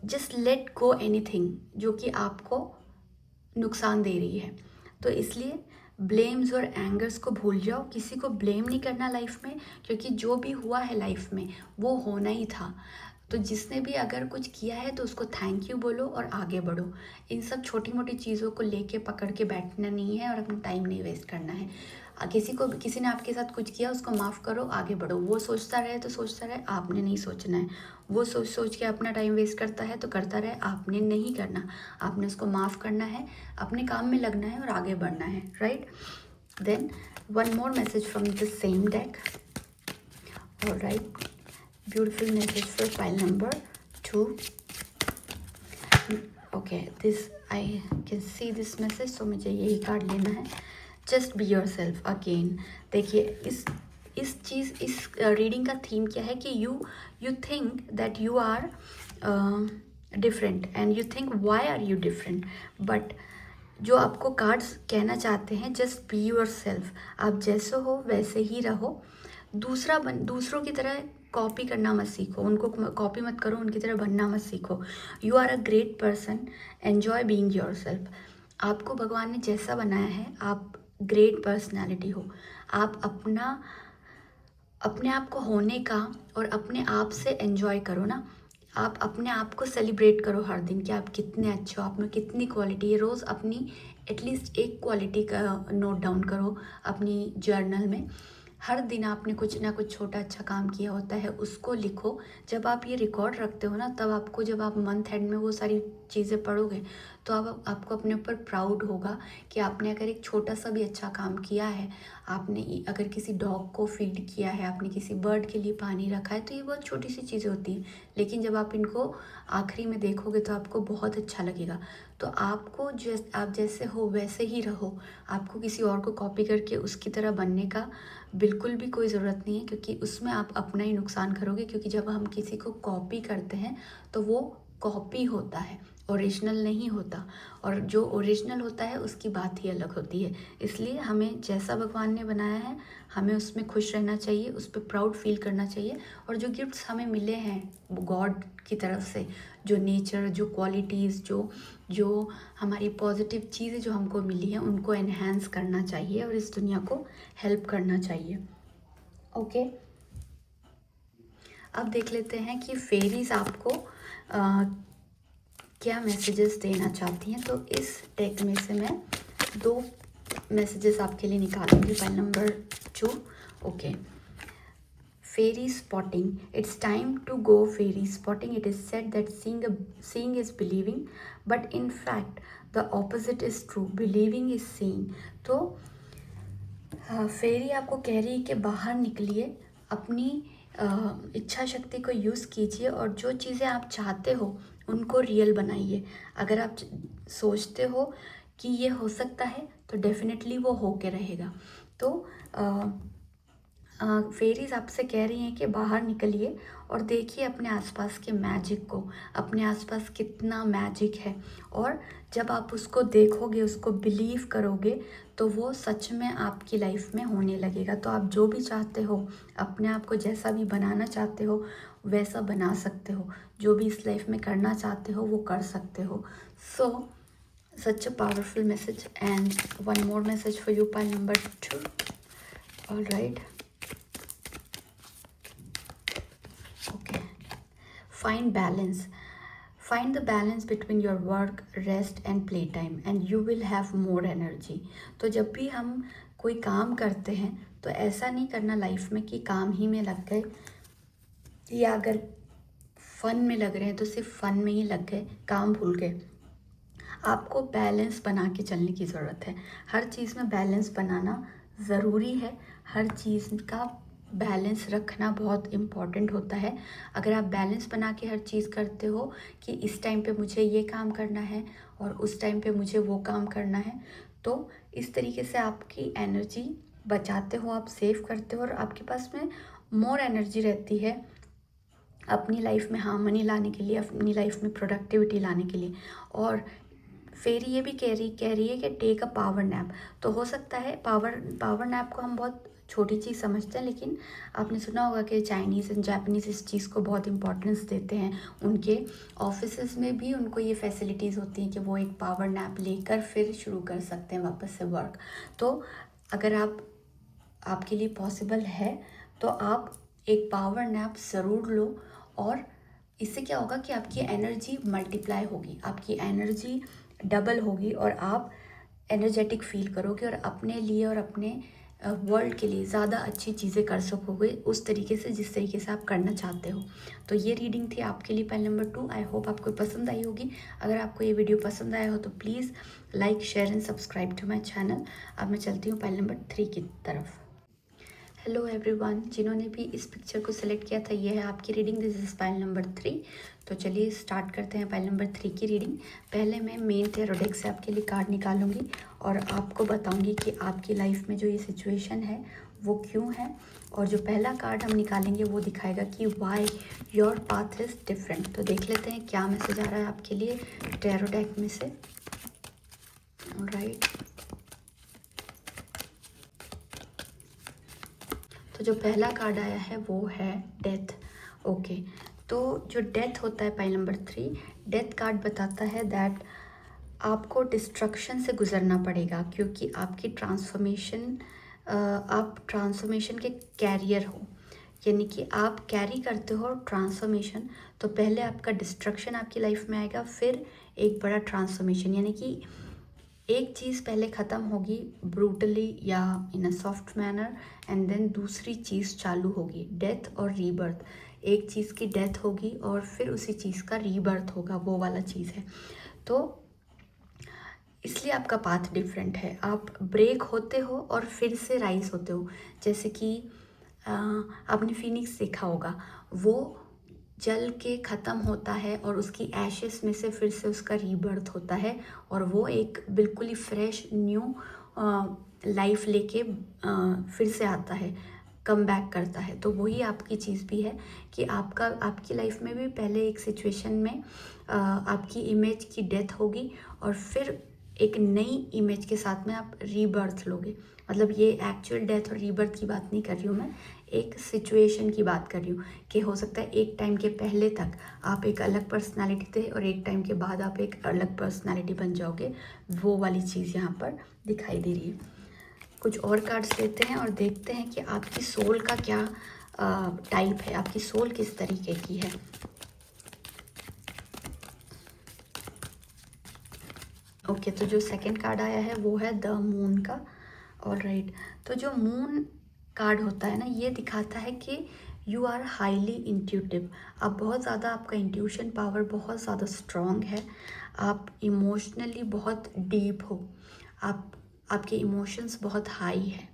Just let go anything जो कि आपको नुकसान दे रही है। तो इसलिए ब्लेम्स और एंगर्स को भूल जाओ। किसी को ब्लेम नहीं करना लाइफ में, क्योंकि जो भी हुआ है लाइफ में वो होना ही था। तो जिसने भी अगर कुछ किया है तो उसको थैंक यू बोलो और आगे बढ़ो। इन सब छोटी मोटी चीज़ों को लेके पकड़ के बैठना नहीं है और अपना टाइम नहीं वेस्ट करना है। किसी ने आपके साथ कुछ किया, उसको माफ़ करो, आगे बढ़ो। वो सोचता रहे तो सोचता रहे, आपने नहीं सोचना है। वो सोच सोच के अपना टाइम वेस्ट करता है तो करता रहे, आपने नहीं करना। आपने उसको माफ़ करना है, अपने काम में लगना है और आगे बढ़ना है, right. Then one more message from the same deck. Alright, beautiful message for pile number 2. Okay, this I can see this message, तो मुझे यही कार्ड लेना है। Just be yourself again. देखिए, इस इस रीडिंग का थीम क्या है कि you think that you are different and you think why are you different, but जो आपको कार्ड्स कहना चाहते हैं, जस्ट बी योर सेल्फ। आप जैसे हो वैसे ही रहो। दूसरों की तरह कॉपी करना मत सीखो, उनको कॉपी मत करो, उनकी तरह बनना मत सीखो। You are a great person, enjoy being yourself. आपको भगवान ने जैसा बनाया है, आप ग्रेट पर्सनैलिटी हो। आप अपने आप को होने का और अपने आप से एन्जॉय करो ना। आप अपने आप को सेलिब्रेट करो हर दिन कि आप कितने अच्छे हो, आप में कितनी क्वालिटी है। रोज़ अपनी एटलीस्ट एक क्वालिटी का नोट डाउन करो अपनी जर्नल में। हर दिन आपने कुछ ना कुछ छोटा अच्छा काम किया होता है, उसको लिखो। जब आप ये रिकॉर्ड रखते हो ना, तब आपको जब आप मंथ एंड में वो सारी चीज़ें पढ़ोगे तो आपको अपने ऊपर प्राउड होगा कि आपने अगर एक छोटा सा भी अच्छा काम किया है। आपने अगर किसी डॉग को फीड किया है, आपने किसी बर्ड के लिए पानी रखा है, तो ये बहुत छोटी सी चीज़ें होती हैं, लेकिन जब आप इनको आखिरी में देखोगे तो आपको बहुत अच्छा लगेगा। तो आपको आप जैसे हो वैसे ही रहो। आपको किसी और को कॉपी करके उसकी तरह बनने का बिल्कुल भी कोई ज़रूरत नहीं है, क्योंकि उसमें आप अपना ही नुकसान करोगे। क्योंकि जब हम किसी को कॉपी करते हैं तो वो कॉपी होता है, ओरिजिनल नहीं होता। और जो ओरिजिनल होता है उसकी बात ही अलग होती है। इसलिए हमें जैसा भगवान ने बनाया है, हमें उसमें खुश रहना चाहिए, उस पर प्राउड फील करना चाहिए। और जो गिफ्ट्स हमें मिले हैं गॉड की तरफ से, जो नेचर, जो क्वालिटीज़, जो हमारी पॉजिटिव चीज़ें जो हमको मिली हैं, उनको एनहेंस करना चाहिए और इस दुनिया को हेल्प करना चाहिए। ओके, अब देख लेते हैं कि फेरीज आपको क्या मैसेजेस देना चाहती हैं। तो इस डेक में से मैं 2 मैसेजेस आपके लिए निकालूंगी। File number 2। Okay, fairy spotting. It's time to go fairy spotting. It is said that seeing is believing, but in fact the opposite is true. Believing is seeing. तो फेरी आपको कह रही है कि बाहर निकलिए, अपनी इच्छा शक्ति को यूज़ कीजिए और जो चीज़ें आप चाहते हो उनको रियल बनाइए। अगर आप सोचते हो कि ये हो सकता है तो डेफिनेटली वो हो के रहेगा। तो फेरीज आपसे कह रही हैं कि बाहर निकलिए और देखिए अपने आसपास के मैजिक को, अपने आसपास कितना मैजिक है। और जब आप उसको देखोगे, उसको बिलीव करोगे, तो वो सच में आपकी लाइफ में होने लगेगा। तो आप जो भी चाहते हो, अपने आप को जैसा भी बनाना चाहते हो वैसा बना सकते हो। जो भी इस लाइफ में करना चाहते हो वो कर सकते हो। सो such a powerful message, and one more message for you, pile number 2. All right. Okay, find balance. Find the balance between your work, rest and play time, and you will have more energy. तो जब भी हम कोई काम करते हैं तो ऐसा नहीं करना लाइफ में कि काम ही में लग गए, या अगर फन में लग रहे हैं तो सिर्फ फन में ही लग गए, काम भूल गए। आपको बैलेंस बना के चलने की ज़रूरत है। हर चीज़ में बैलेंस बनाना ज़रूरी है। हर चीज़ का बैलेंस रखना बहुत इम्पॉर्टेंट होता है। अगर आप बैलेंस बना के हर चीज़ करते हो कि इस टाइम पे मुझे ये काम करना है और उस टाइम पे मुझे वो काम करना है, तो इस तरीके से आपकी एनर्जी बचाते हो, आप सेव करते हो और आपके पास में मोर एनर्जी रहती है अपनी लाइफ में हार्मनी लाने के लिए, अपनी लाइफ में प्रोडक्टिविटी लाने के लिए। और फेरी ये भी कह रही है कि टेक अ पावर नैप। तो हो सकता है पावर नैप को हम बहुत छोटी चीज़ समझते हैं, लेकिन आपने सुना होगा कि चाइनीज़ एंड जापानीज़ इस चीज़ को बहुत इंपॉर्टेंस देते हैं। उनके ऑफिसेज़ में भी उनको ये फैसिलिटीज़ होती हैं कि वो एक पावर नैप लेकर फिर शुरू कर सकते हैं वापस से वर्क। तो अगर आपके लिए पॉसिबल है तो आप एक पावर नैप ज़रूर लो, और इससे क्या होगा कि आपकी एनर्जी मल्टीप्लाई होगी, आपकी एनर्जी डबल होगी और आप एनर्जेटिक फील करोगे और अपने लिए और अपने वर्ल्ड के लिए ज़्यादा अच्छी चीज़ें कर सकोगे उस तरीके से जिस तरीके से आप करना चाहते हो। तो ये रीडिंग थी आपके लिए पाइल नंबर 2। आई होप आपको पसंद आई होगी। अगर आपको ये वीडियो पसंद आया हो तो please like, share and subscribe to my channel. अब मैं चलती हूँ पाइल नंबर 3 की तरफ। हेलो एवरीवन, जिन्होंने भी इस पिक्चर को सिलेक्ट किया था, ये है आपकी reading. This is pile number 3। तो चलिए स्टार्ट करते हैं पाइल नंबर 3 की रीडिंग। पहले मैं मेन टैरो डेक से आपके लिए कार्ड निकालूंगी और आपको बताऊंगी कि आपकी लाइफ में जो ये सिचुएशन है वो क्यों है, और जो पहला कार्ड हम निकालेंगे वो दिखाएगा कि why your path is different. तो देख लेते हैं क्या मैसेज आ रहा है आपके लिए टैरो डेक में से। ऑलराइट, तो जो पहला कार्ड आया है वो है डेथ। ओके, तो जो डेथ होता है पाइल नंबर 3, डेथ कार्ड बताता है दैट आपको डिस्ट्रक्शन से गुजरना पड़ेगा, क्योंकि आपकी ट्रांसफॉर्मेशन, आप ट्रांसफॉर्मेशन के कैरियर हो, यानी कि आप कैरी करते हो ट्रांसफॉर्मेशन। तो पहले आपका डिस्ट्रक्शन आपकी लाइफ में आएगा, फिर एक बड़ा ट्रांसफॉर्मेशन, यानी कि एक चीज़ पहले ख़त्म होगी ब्रूटली या in a soft manner, and then दूसरी चीज़ चालू होगी, डेथ और रीबर्थ। एक चीज़ की डेथ होगी और फिर उसी चीज़ का रीबर्थ होगा, वो वाला चीज़ है। तो इसलिए आपका पाथ डिफरेंट है, आप ब्रेक होते हो और फिर से राइज होते हो। जैसे कि आपने फिनिक्स देखा होगा, वो जल के ख़त्म होता है और उसकी एशेस में से फिर से उसका रीबर्थ होता है, और वो एक बिल्कुल ही फ्रेश न्यू लाइफ लेके फिर से आता है, कम बैक करता है। तो वही आपकी चीज़ भी है कि आपकी लाइफ में भी पहले एक सिचुएशन में आपकी इमेज की डेथ होगी, और फिर एक नई इमेज के साथ में आप रीबर्थ लोगे। मतलब ये एक्चुअल डेथ और रीबर्थ की बात नहीं कर रही हूँ मैं, एक सिचुएशन की बात कर रही हूँ कि हो सकता है एक टाइम के पहले तक आप एक अलग पर्सनालिटी थे और एक टाइम के बाद आप एक अलग पर्सनालिटी बन जाओगे, वो वाली चीज़ यहाँ पर दिखाई दे रही है। कुछ और कार्ड्स लेते हैं और देखते हैं कि आपकी सोल का क्या टाइप है, आपकी सोल किस तरीके की है। ओके, तो जो सेकंड कार्ड आया है वो है द मून का। ऑलराइट, तो जो मून कार्ड होता है ना, ये दिखाता है कि यू आर हाईली इंट्यूटिव। आप बहुत ज़्यादा, आपका इंट्यूशन पावर बहुत ज़्यादा स्ट्रॉन्ग है, आप इमोशनली बहुत डीप हो, आपके इमोशंस बहुत हाई है,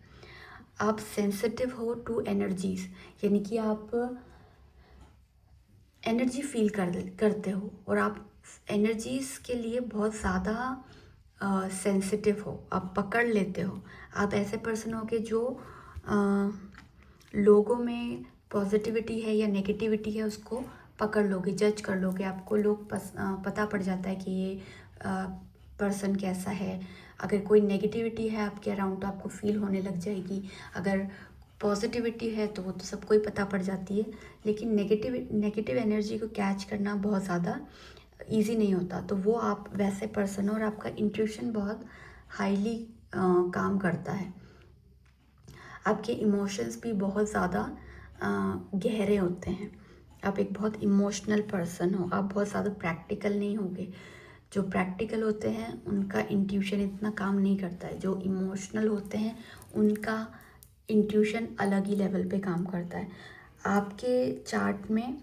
आप सेंसिटिव हो टू एनर्जीज, यानी कि आप एनर्जी फील करते हो, और आप एनर्जीज के लिए बहुत ज़्यादा सेंसिटिव हो, आप पकड़ लेते हो। आप ऐसे पर्सन हो कि जो लोगों में पॉजिटिविटी है या नेगेटिविटी है उसको पकड़ लोगे, जज कर लोगे। आपको पता पड़ जाता है कि ये पर्सन कैसा है। अगर कोई नेगेटिविटी है आपके अराउंड तो आपको फील होने लग जाएगी, अगर पॉजिटिविटी है तो वो तो सबको ही पता पड़ जाती है। लेकिन नेगेटिव एनर्जी को कैच करना बहुत ज़्यादा इजी नहीं होता। तो वो आप वैसे पर्सन हो और आपका इंट्यूशन बहुत हाईली काम करता है। आपके इमोशंस भी बहुत ज़्यादा गहरे होते हैं। आप एक बहुत इमोशनल पर्सन हो, आप बहुत ज़्यादा प्रैक्टिकल नहीं होगे। जो प्रैक्टिकल होते हैं उनका इंट्यूशन इतना काम नहीं करता है, जो इमोशनल होते हैं उनका इंट्यूशन अलग ही लेवल पे काम करता है। आपके चार्ट में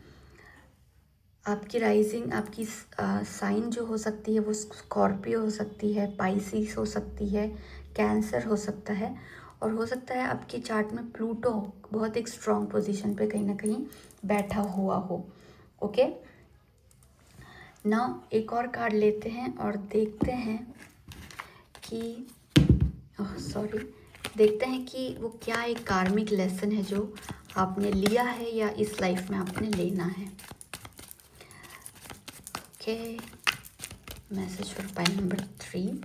आपकी राइजिंग, आपकी साइन जो हो सकती है वो स्कॉर्पियो हो सकती है, पाइसिस हो सकती है, कैंसर हो सकता है, और हो सकता है आपकी चार्ट में प्लूटो बहुत एक स्ट्रॉन्ग पोजीशन पे कहीं ना कहीं बैठा हुआ हो। ओके, नाउ एक और कार्ड लेते हैं और देखते हैं कि देखते हैं कि वो क्या एक कार्मिक लेसन है जो आपने लिया है या इस लाइफ में आपने लेना है। Okay, message for pile number 3।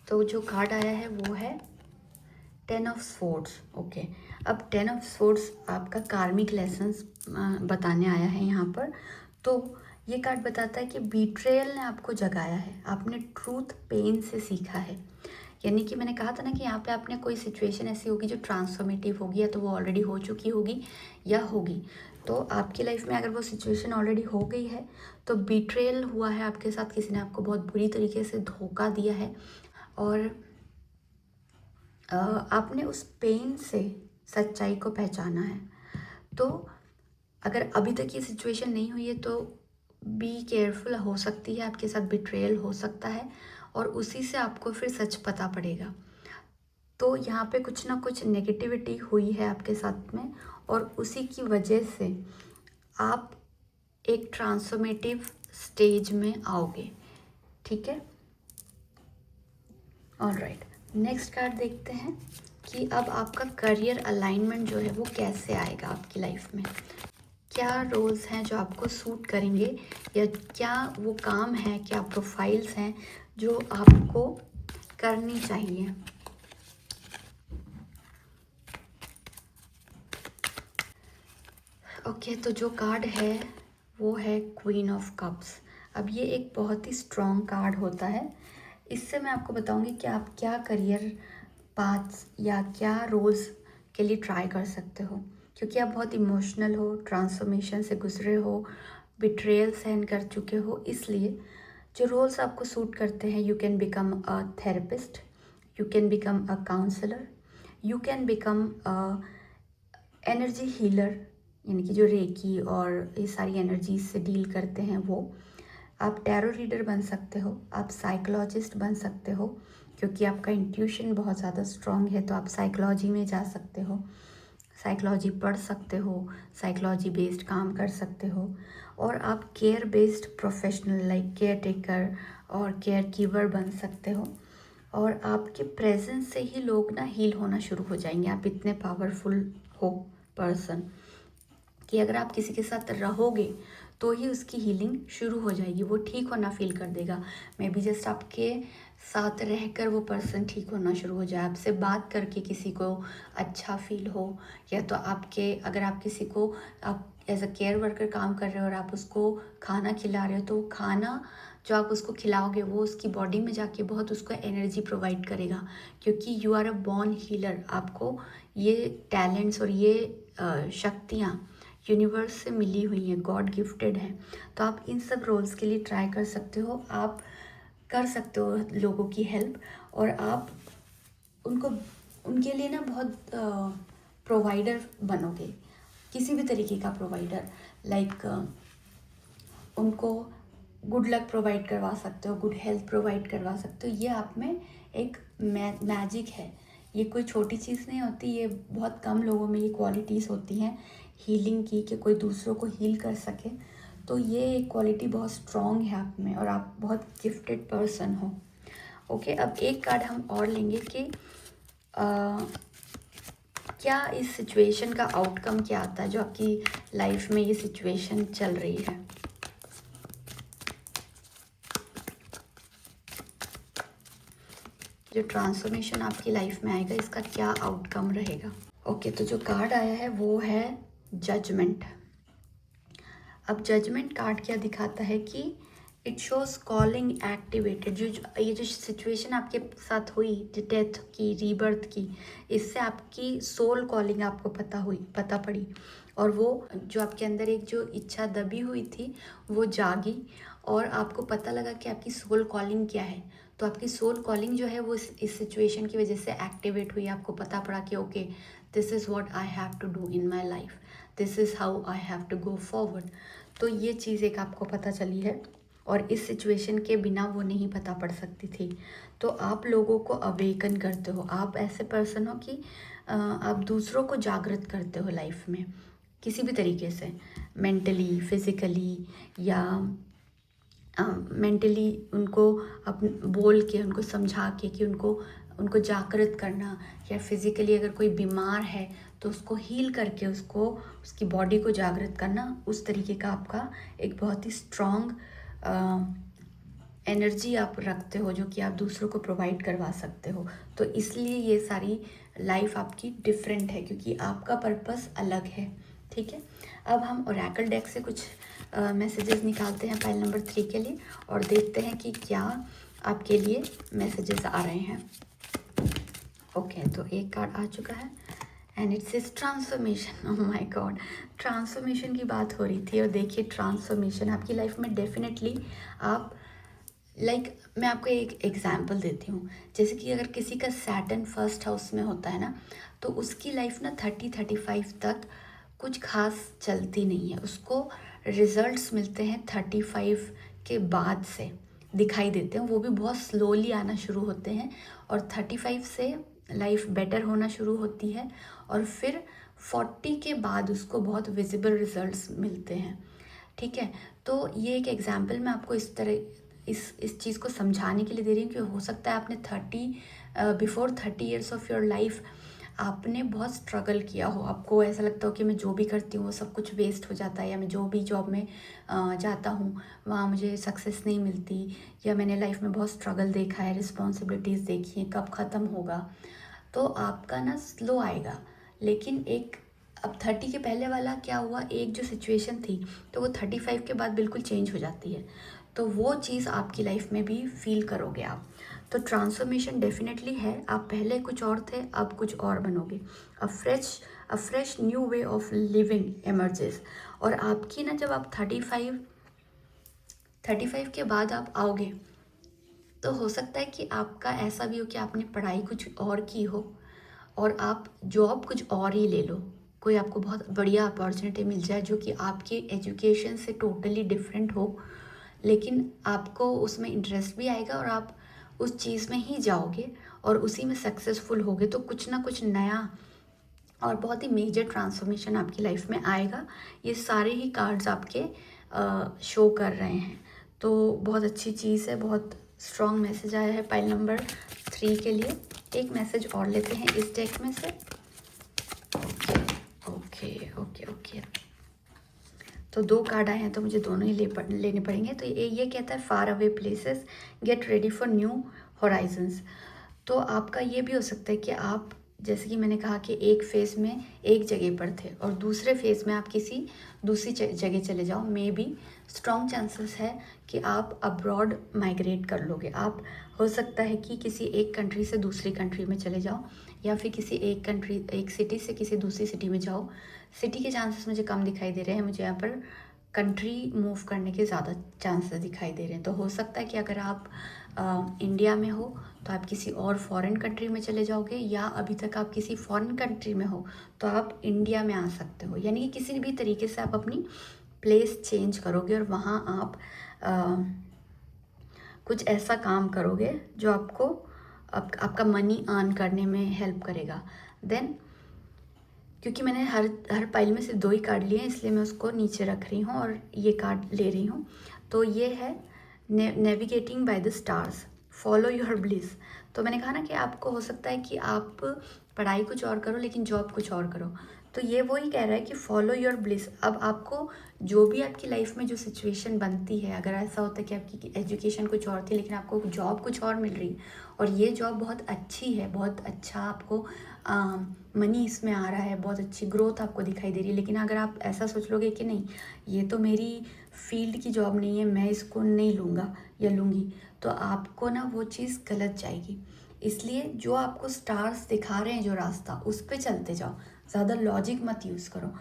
तो जो कार्ड आया है वो है 10 ऑफ स्वॉर्ड्स। ओके, अब 10 ऑफ स्वॉर्ड्स आपका कार्मिक लेसन्स बताने आया है यहाँ पर। तो ये कार्ड बताता है कि बीट्रेयल ने आपको जगाया है, आपने ट्रूथ पेन से सीखा है। यानी कि मैंने कहा था ना कि यहाँ पे आपने कोई सिचुएशन ऐसी होगी जो ट्रांसफॉर्मेटिव होगी, या तो वो ऑलरेडी हो चुकी होगी या होगी। तो आपकी लाइफ में अगर वो सिचुएशन ऑलरेडी हो गई है तो बीट्रेयल हुआ है आपके साथ, किसी ने आपको बहुत बुरी तरीके से धोखा दिया है, और आपने उस पेन से सच्चाई को पहचाना है। तो अगर अभी तक ये सिचुएशन नहीं हुई है तो बी केयरफुल, हो सकती है आपके साथ बिट्रेयल हो सकता है, और उसी से आपको फिर सच पता पड़ेगा। तो यहाँ पे कुछ ना कुछ नेगेटिविटी हुई है आपके साथ में, और उसी की वजह से आप एक ट्रांसफॉर्मेटिव स्टेज में आओगे। ठीक है, ऑलराइट। नेक्स्ट कार्ड देखते हैं कि अब आपका करियर अलाइनमेंट जो है वो कैसे आएगा आपकी लाइफ में। क्या रोल्स हैं जो आपको सूट करेंगे, या क्या वो काम है, क्या प्रोफाइल्स हैं जो आपको करनी चाहिए। ओके, तो जो कार्ड है वो है क्वीन ऑफ कप्स। अब ये एक बहुत ही स्ट्रॉन्ग कार्ड होता है। इससे मैं आपको बताऊंगी कि आप क्या करियर पाथ्स या क्या रोल्स के लिए ट्राई कर सकते हो, क्योंकि आप बहुत इमोशनल हो, ट्रांसफॉर्मेशन से गुजरे हो, बिट्रेयल सहन कर चुके हो। इसलिए जो रोल्स आपको सूट करते हैं, you can become a therapist, you can become a counsellor, you can become a energy healer, यानी कि जो रेकी और ये सारी एनर्जीज से डील करते हैं वो। आप टैरो रीडर बन सकते हो, आप साइकोलॉजिस्ट बन सकते हो, क्योंकि आपका इंट्यूशन बहुत ज़्यादा स्ट्रॉन्ग है तो आप साइकोलॉजी में जा सकते हो, साइकोलॉजी पढ़ सकते हो, साइकोलॉजी बेस्ड काम कर सकते हो। और आप care based professional like care taker और केयर गिवर बन सकते हो। और आपके प्रेजेंस से ही लोग ना हील होना शुरू हो जाएंगे। आप इतने पावरफुल हो पर्सन कि अगर आप किसी के साथ रहोगे तो ही उसकी हीलिंग शुरू हो जाएगी, वो ठीक होना फील कर देगा। मे बी जस्ट आपके साथ रहकर वो पर्सन ठीक होना शुरू हो जाए, आपसे बात करके किसी को अच्छा फील हो, या तो आपके अगर आप किसी को आप एज अ केयर वर्कर काम कर रहे हो और आप उसको खाना खिला रहे हो, तो खाना जो आप उसको खिलाओगे वो उसकी बॉडी में जाके बहुत उसको एनर्जी प्रोवाइड करेगा, क्योंकि you are a born healer. आपको ये टैलेंट्स और ये शक्तियाँ यूनिवर्स से मिली हुई हैं, गॉड गिफ्टेड हैं। तो आप इन सब रोल्स के लिए ट्राई कर सकते हो, आप कर सकते हो लोगों की हेल्प, और आप उनको उनके लिए ना बहुत प्रोवाइडर बनोगे, किसी भी तरीके का प्रोवाइडर। लाइक उनको गुड लक प्रोवाइड करवा सकते हो, गुड हेल्थ प्रोवाइड करवा सकते हो। ये आप में एक मैजिक है, ये कोई छोटी चीज़ नहीं होती, ये बहुत कम लोगों में ये क्वालिटीज़ होती हैं हीलिंग की, कि कोई दूसरों को हील कर सके। तो ये एक क्वालिटी बहुत स्ट्रॉन्ग है आप में, और आप बहुत गिफ्टेड पर्सन हो। ओके, अब एक कार्ड हम और लेंगे कि क्या इस सिचुएशन का आउटकम क्या आता है, जो आपकी लाइफ में ये सिचुएशन चल रही है। जो ट्रांसफॉर्मेशन आपकी लाइफ में आएगा, इसका क्या आउटकम रहेगा। ओके, तो जो कार्ड आया है वो है जजमेंट। अब जजमेंट कार्ड क्या दिखाता है कि इट शोज कॉलिंग एक्टिवेटेड। ये जो सिचुएशन आपके साथ हुई, डेथ की, रीबर्थ की, इससे आपकी सोल कॉलिंग आपको पता पड़ी, और वो जो आपके अंदर एक जो इच्छा दबी हुई थी वो जागी, और आपको पता लगा कि आपकी सोल कॉलिंग क्या है। तो आपकी सोल कॉलिंग जो है वो इस सिचुएशन की वजह से एक्टिवेट हुई। आपको पता पड़ा कि okay, this is what I have to do in my life, this is how I have to go forward. तो ये चीज़ एक आपको पता चली है, और इस सिचुएशन के बिना वो नहीं पता पड़ सकती थी। तो आप लोगों को अवेकन करते हो, आप ऐसे पर्सन हो कि आप दूसरों को जागृत करते हो लाइफ में किसी भी तरीके से, मेंटली, फिज़िकली, या मेंटली उनको बोल के, उनको समझा के कि उनको जागृत करना, या फिज़िकली अगर कोई बीमार है तो उसको हील करके उसको उसकी बॉडी को जागृत करना। उस तरीके का आपका एक बहुत ही स्ट्रॉन्ग एनर्जी आप रखते हो, जो कि आप दूसरों को प्रोवाइड करवा सकते हो। तो इसलिए ये सारी लाइफ आपकी डिफरेंट है, क्योंकि आपका पर्पस अलग है। ठीक है, अब हम ओरेकल डेक से कुछ मैसेजेस निकालते हैं पाइल नंबर 3 के लिए, और देखते हैं कि क्या आपके लिए मैसेजेस आ रहे हैं। ओके, तो एक कार्ड आ चुका है and it's is transformation. Oh my God, transformation की बात हो रही थी, और देखिए ट्रांसफॉर्मेशन आपकी लाइफ में डेफिनेटली आप मैं आपको एक एग्जांपल देती हूँ। जैसे कि अगर किसी का सैटर्न फर्स्ट हाउस में होता है ना, तो उसकी लाइफ ना 30-35 तक कुछ खास चलती नहीं है, उसको रिजल्ट्स मिलते हैं 35 के बाद से दिखाई देते हैं, वो भी बहुत स्लोली आना शुरू होते हैं, और 35 से लाइफ बेटर होना शुरू होती है, और फिर 40 के बाद उसको बहुत विजिबल रिजल्ट्स मिलते हैं। ठीक है, तो ये एक एग्जांपल मैं आपको इस चीज़ को समझाने के लिए दे रही हूँ कि हो सकता है आपने before 30 years of your life आपने बहुत स्ट्रगल किया हो, आपको ऐसा लगता हो कि मैं जो भी करती हूँ वो सब कुछ वेस्ट हो जाता है, या मैं जो भी जॉब में जाता हूँ वहाँ मुझे सक्सेस नहीं मिलती, या मैंने लाइफ में बहुत स्ट्रगल देखा है, रिस्पॉन्सिबिलिटीज़ देखी हैं, कब ख़त्म होगा, तो आपका ना स्लो आएगा। लेकिन एक अब 30 के पहले वाला क्या हुआ, एक जो सिचुएशन थी तो वो 35 के बाद बिल्कुल चेंज हो जाती है, तो वो चीज़ आपकी लाइफ में भी फील करोगे आप। तो ट्रांसफॉर्मेशन डेफिनेटली है, आप पहले कुछ और थे अब कुछ और बनोगे। अ fresh new way of living emerges. और आपकी ना जब आप 35 के बाद आप आओगे तो हो सकता है कि आपका ऐसा भी हो कि आपने पढ़ाई कुछ और की हो और आप जॉब कुछ और ही ले लो, कोई आपको बहुत बढ़िया अपॉर्चुनिटी मिल जाए जो कि आपकी एजुकेशन से टोटली डिफरेंट हो, लेकिन आपको उसमें इंटरेस्ट भी आएगा और आप उस चीज़ में ही जाओगे और उसी में सक्सेसफुल होगे, तो कुछ ना कुछ नया और बहुत ही मेजर ट्रांसफॉर्मेशन आपकी लाइफ में आएगा। ये सारे ही कार्ड्स आपके शो कर रहे हैं, तो बहुत अच्छी चीज़ है, बहुत स्ट्रॉन्ग मैसेज आया है पाइल नंबर 3 के लिए। एक मैसेज और लेते हैं इस डेक में से। ओके ओके ओके, तो 2 कार्ड आए हैं तो मुझे दोनों ही लेने पड़ेंगे। तो ये कहता है far away places get ready for new Horizons. तो आपका ये भी हो सकता है कि आप, जैसे कि मैंने कहा कि एक फेज़ में एक जगह पर थे और दूसरे फेज़ में आप किसी दूसरी जगह चले जाओ, मे बी स्ट्रॉन्ग चांसेस है कि आप अब्रॉड माइग्रेट कर लोगे। आप हो सकता है कि किसी एक कंट्री से दूसरी कंट्री में चले जाओ, या फिर किसी एक सिटी से किसी दूसरी सिटी में जाओ। सिटी के चांसेस मुझे कम दिखाई दे रहे हैं, मुझे यहाँ पर कंट्री मूव करने के ज़्यादा चांसेस दिखाई दे रहे हैं। तो हो सकता है कि अगर आप इंडिया में हो तो आप किसी और फॉरेन कंट्री में चले जाओगे, या अभी तक आप किसी फॉरेन कंट्री में हो तो आप इंडिया में आ सकते हो। यानी कि किसी भी तरीके से आप अपनी प्लेस चेंज करोगे और वहाँ आप कुछ ऐसा काम करोगे जो आपको आपका मनी अर्न करने में हेल्प करेगा। देन क्योंकि मैंने हर पाइल में से 2 ही कार्ड लिए हैं, इसलिए मैं उसको नीचे रख रही हूँ और ये कार्ड ले रही हूँ। तो ये है navigating by the stars, follow your bliss. तो मैंने कहा ना कि आपको हो सकता है कि आप पढ़ाई कुछ और करो लेकिन जॉब कुछ और करो, तो ये वो ही कह रहा है कि फॉलो योर ब्लिस। अब आपको जो भी आपकी लाइफ में जो सिचुएशन बनती है, अगर ऐसा होता है कि आपकी एजुकेशन कुछ और थी लेकिन आपको जॉब कुछ और मिल रही और ये जॉब बहुत अच्छी है, बहुत अच्छा आपको मनी इसमें आ रहा है, बहुत अच्छी ग्रोथ आपको दिखाई दे रही है, लेकिन अगर आप ऐसा सोच लोगे कि नहीं ये तो मेरी फील्ड की जॉब नहीं है, मैं इसको नहीं लूँगा या लूँगी, तो आपको ना वो चीज़ गलत जाएगी। इसलिए जो आपको स्टार्स दिखा रहे हैं जो रास्ता, उस पर चलते जाओ, ज़्यादा लॉजिक मत यूज़ करो।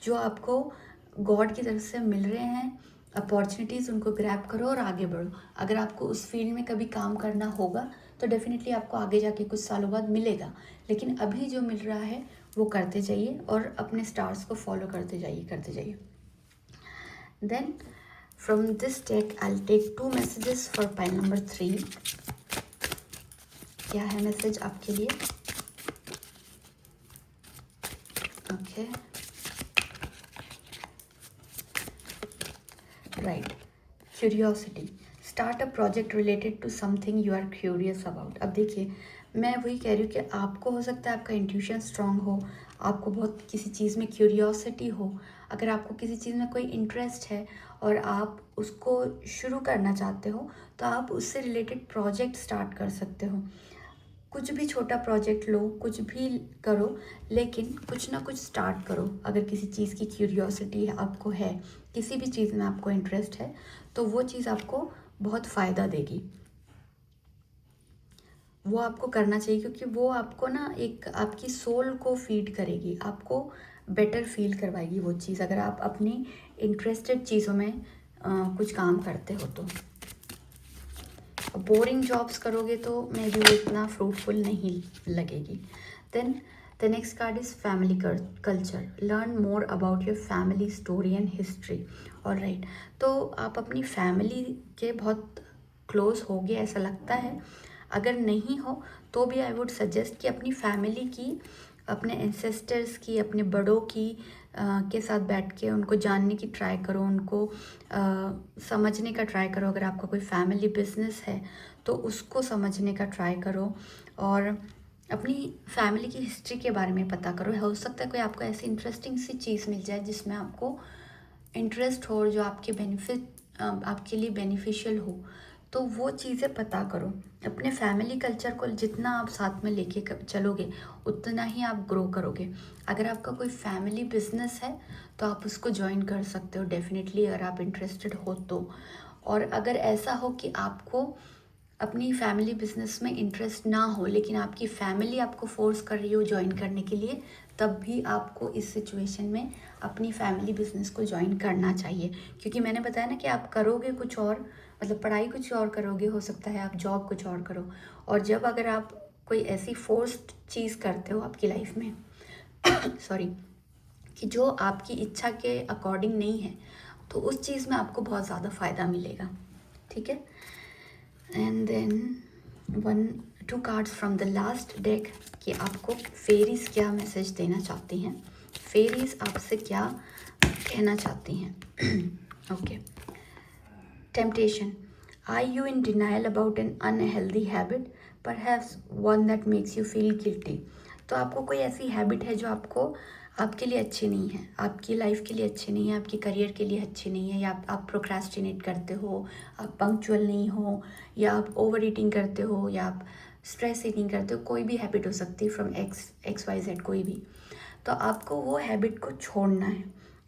जो आपको गॉड की तरफ से मिल रहे हैं अपॉर्चुनिटीज़, उनको ग्रैब करो और आगे बढ़ो। अगर आपको उस फील्ड में कभी काम करना होगा तो डेफिनेटली आपको आगे जाके कुछ सालों बाद मिलेगा, लेकिन अभी जो मिल रहा है वो करते जाइए और अपने स्टार्स को फॉलो करते जाइए। Then from this deck I will take 2 messages for pile number 3। क्या है मैसेज आपके लिए? Okay, right, curiosity. Start a project related to something you are curious about. अब देखिए, मैं वही कह रही हूँ कि आपको हो सकता है आपका इंट्यूशन स्ट्रांग हो, आपको बहुत किसी चीज़ में क्यूरियोसिटी हो, अगर आपको किसी चीज़ में कोई इंटरेस्ट है और आप उसको शुरू करना चाहते हो तो आप उससे रिलेटेड प्रोजेक्ट स्टार्ट कर सकते हो। कुछ भी छोटा प्रोजेक्ट लो, कुछ भी करो, लेकिन कुछ ना कुछ स्टार्ट करो। अगर किसी चीज़ की क्यूरियोसिटी आपको है, किसी भी चीज़ में आपको इंटरेस्ट है, तो वो चीज़ आपको बहुत फ़ायदा देगी, वो आपको करना चाहिए, क्योंकि वो आपको ना एक आपकी सोल को फीड करेगी, आपको बेटर फील करवाएगी वो चीज़, अगर आप अपनी इंटरेस्टेड चीज़ों में कुछ काम करते हो तो। बोरिंग जॉब्स करोगे तो मे बी वो इतना फ्रूटफुल नहीं लगेगी। Then the next card is family culture, learn more about your family story and history. और राइट, तो आप अपनी फैमिली के बहुत क्लोज होगे ऐसा लगता है, अगर नहीं हो तो भी आई वुड सजेस्ट कि अपनी फैमिली की अपने एंसेस्टर्स की, अपने बड़ों की के साथ बैठ के उनको जानने की ट्राई करो, उनको समझने का ट्राई करो। अगर आपका कोई फैमिली बिजनेस है तो उसको समझने का ट्राई करो, और अपनी फैमिली की हिस्ट्री के बारे में पता करो। हो सकता है कोई आपको ऐसी इंटरेस्टिंग सी चीज़ मिल जाए जिसमें आपको इंटरेस्ट हो और जो आपके लिए बेनिफिशियल हो, तो वो चीज़ें पता करो। अपने फैमिली कल्चर को जितना आप साथ में लेके चलोगे उतना ही आप ग्रो करोगे। अगर आपका कोई फैमिली बिजनेस है तो आप उसको ज्वाइन कर सकते हो डेफिनेटली, अगर आप इंटरेस्टेड हो तो। और अगर ऐसा हो कि आपको अपनी फैमिली बिजनेस में इंटरेस्ट ना हो लेकिन आपकी फैमिली आपको फोर्स कर रही हो ज्वाइन करने के लिए, तब भी आपको इस सिचुएशन में अपनी फैमिली बिजनेस को ज्वाइन करना चाहिए। क्योंकि मैंने बताया ना कि आप करोगे कुछ और, मतलब पढ़ाई कुछ और करोगे, हो सकता है आप जॉब कुछ और करो। और जब अगर आप कोई ऐसी फोर्स्ड चीज़ करते हो आपकी लाइफ में सॉरी, कि जो आपकी इच्छा के अकॉर्डिंग नहीं है, तो उस चीज़ में आपको बहुत ज़्यादा फ़ायदा मिलेगा। ठीक है। And then two cards from the last deck कि आपको फेरीज क्या मैसेज देना चाहती हैं, फेरीज आपसे क्या कहना चाहती हैं। Okay. Temptation, are you in denial about an unhealthy habit, perhaps one that makes you feel guilty. तो आपको कोई ऐसी हैबिट है जो आपके लिए अच्छी नहीं है, आपकी लाइफ के लिए अच्छी नहीं है, आपके करियर के लिए अच्छी नहीं है, या आप प्रोक्रेस्टिनेट करते हो, आप पंक्चुअल नहीं हो, या आप ओवर ईटिंग करते हो, या आप स्ट्रेस ईटिंग करते हो, कोई भी हैबिट हो सकती है फ्रॉम XYZ कोई भी। तो आपको वो हैबिट को छोड़ना है,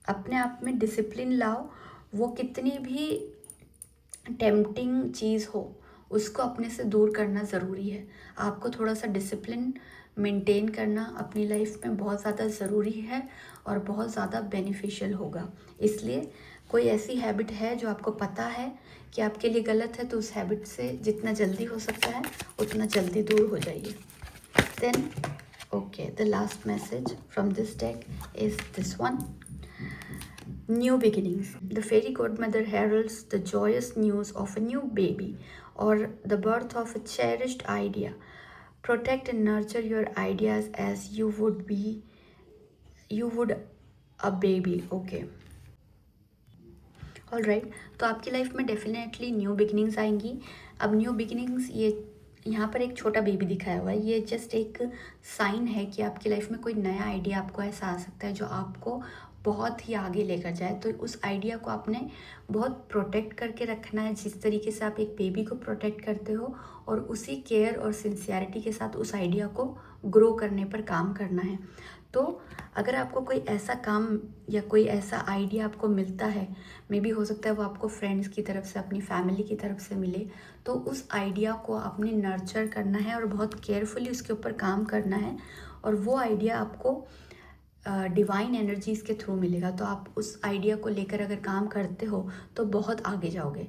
अपने आप में डिसिप्लिन लाओ। वो कितनी भी टेम्पटिंग चीज़ हो उसको अपने से दूर करना ज़रूरी है। आपको थोड़ा सा डिसिप्लिन मेंटेन करना अपनी लाइफ में बहुत ज़्यादा ज़रूरी है और बहुत ज़्यादा बेनिफिशियल होगा। इसलिए कोई ऐसी हैबिट है जो आपको पता है कि आपके लिए गलत है, तो उस हैबिट से जितना जल्दी हो सकता है उतना जल्दी दूर हो जाइए। Then okay, the last message from this deck is this one, New beginnings. The fairy godmother heralds the joyous news of a new baby or the birth of a cherished idea. Protect and nurture your ideas as you would a baby. Okay. All right, तो आपकी लाइफ में डेफिनेटली न्यू बिगिनिंग्स आएंगी। अब न्यू बिगिनिंग्स, ये यहाँ पर एक छोटा बेबी दिखाया हुआ है, ये जस्ट एक साइन है कि आपकी लाइफ में कोई नया आइडिया आपको ऐसा आ सकता है जो आपको बहुत ही आगे लेकर जाए। तो उस आइडिया को आपने बहुत प्रोटेक्ट करके रखना है, जिस तरीके से आप एक बेबी को प्रोटेक्ट करते हो, और उसी केयर और सिंसियरिटी के साथ उस आइडिया को ग्रो करने पर काम करना है। तो अगर आपको कोई ऐसा काम या कोई ऐसा आइडिया आपको मिलता है, मे बी हो सकता है वो आपको फ्रेंड्स की तरफ से, अपनी फैमिली की तरफ से मिले, तो उस आइडिया को आपने नर्चर करना है और बहुत केयरफुली उसके ऊपर काम करना है, और वो आइडिया आपको डिवाइन एनर्जीज़ के थ्रू मिलेगा। तो आप उस आइडिया को लेकर अगर काम करते हो तो बहुत आगे जाओगे।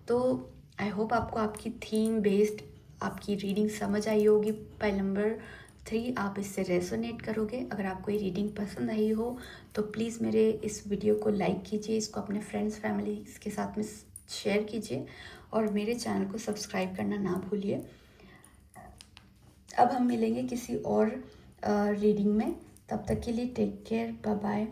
तो आई होप आपको आपकी थीम बेस्ड आपकी रीडिंग समझ आई होगी। पाइल नंबर 3 आप इससे रेजोनेट करोगे। अगर आपको ये रीडिंग पसंद आई हो तो प्लीज़ मेरे इस वीडियो को लाइक कीजिए, इसको अपने फ्रेंड्स फैमिली के साथ में शेयर कीजिए, और मेरे चैनल को सब्सक्राइब करना ना भूलिए। अब हम मिलेंगे किसी और रीडिंग में, तब तक के लिए टेक केयर, बाय बाय।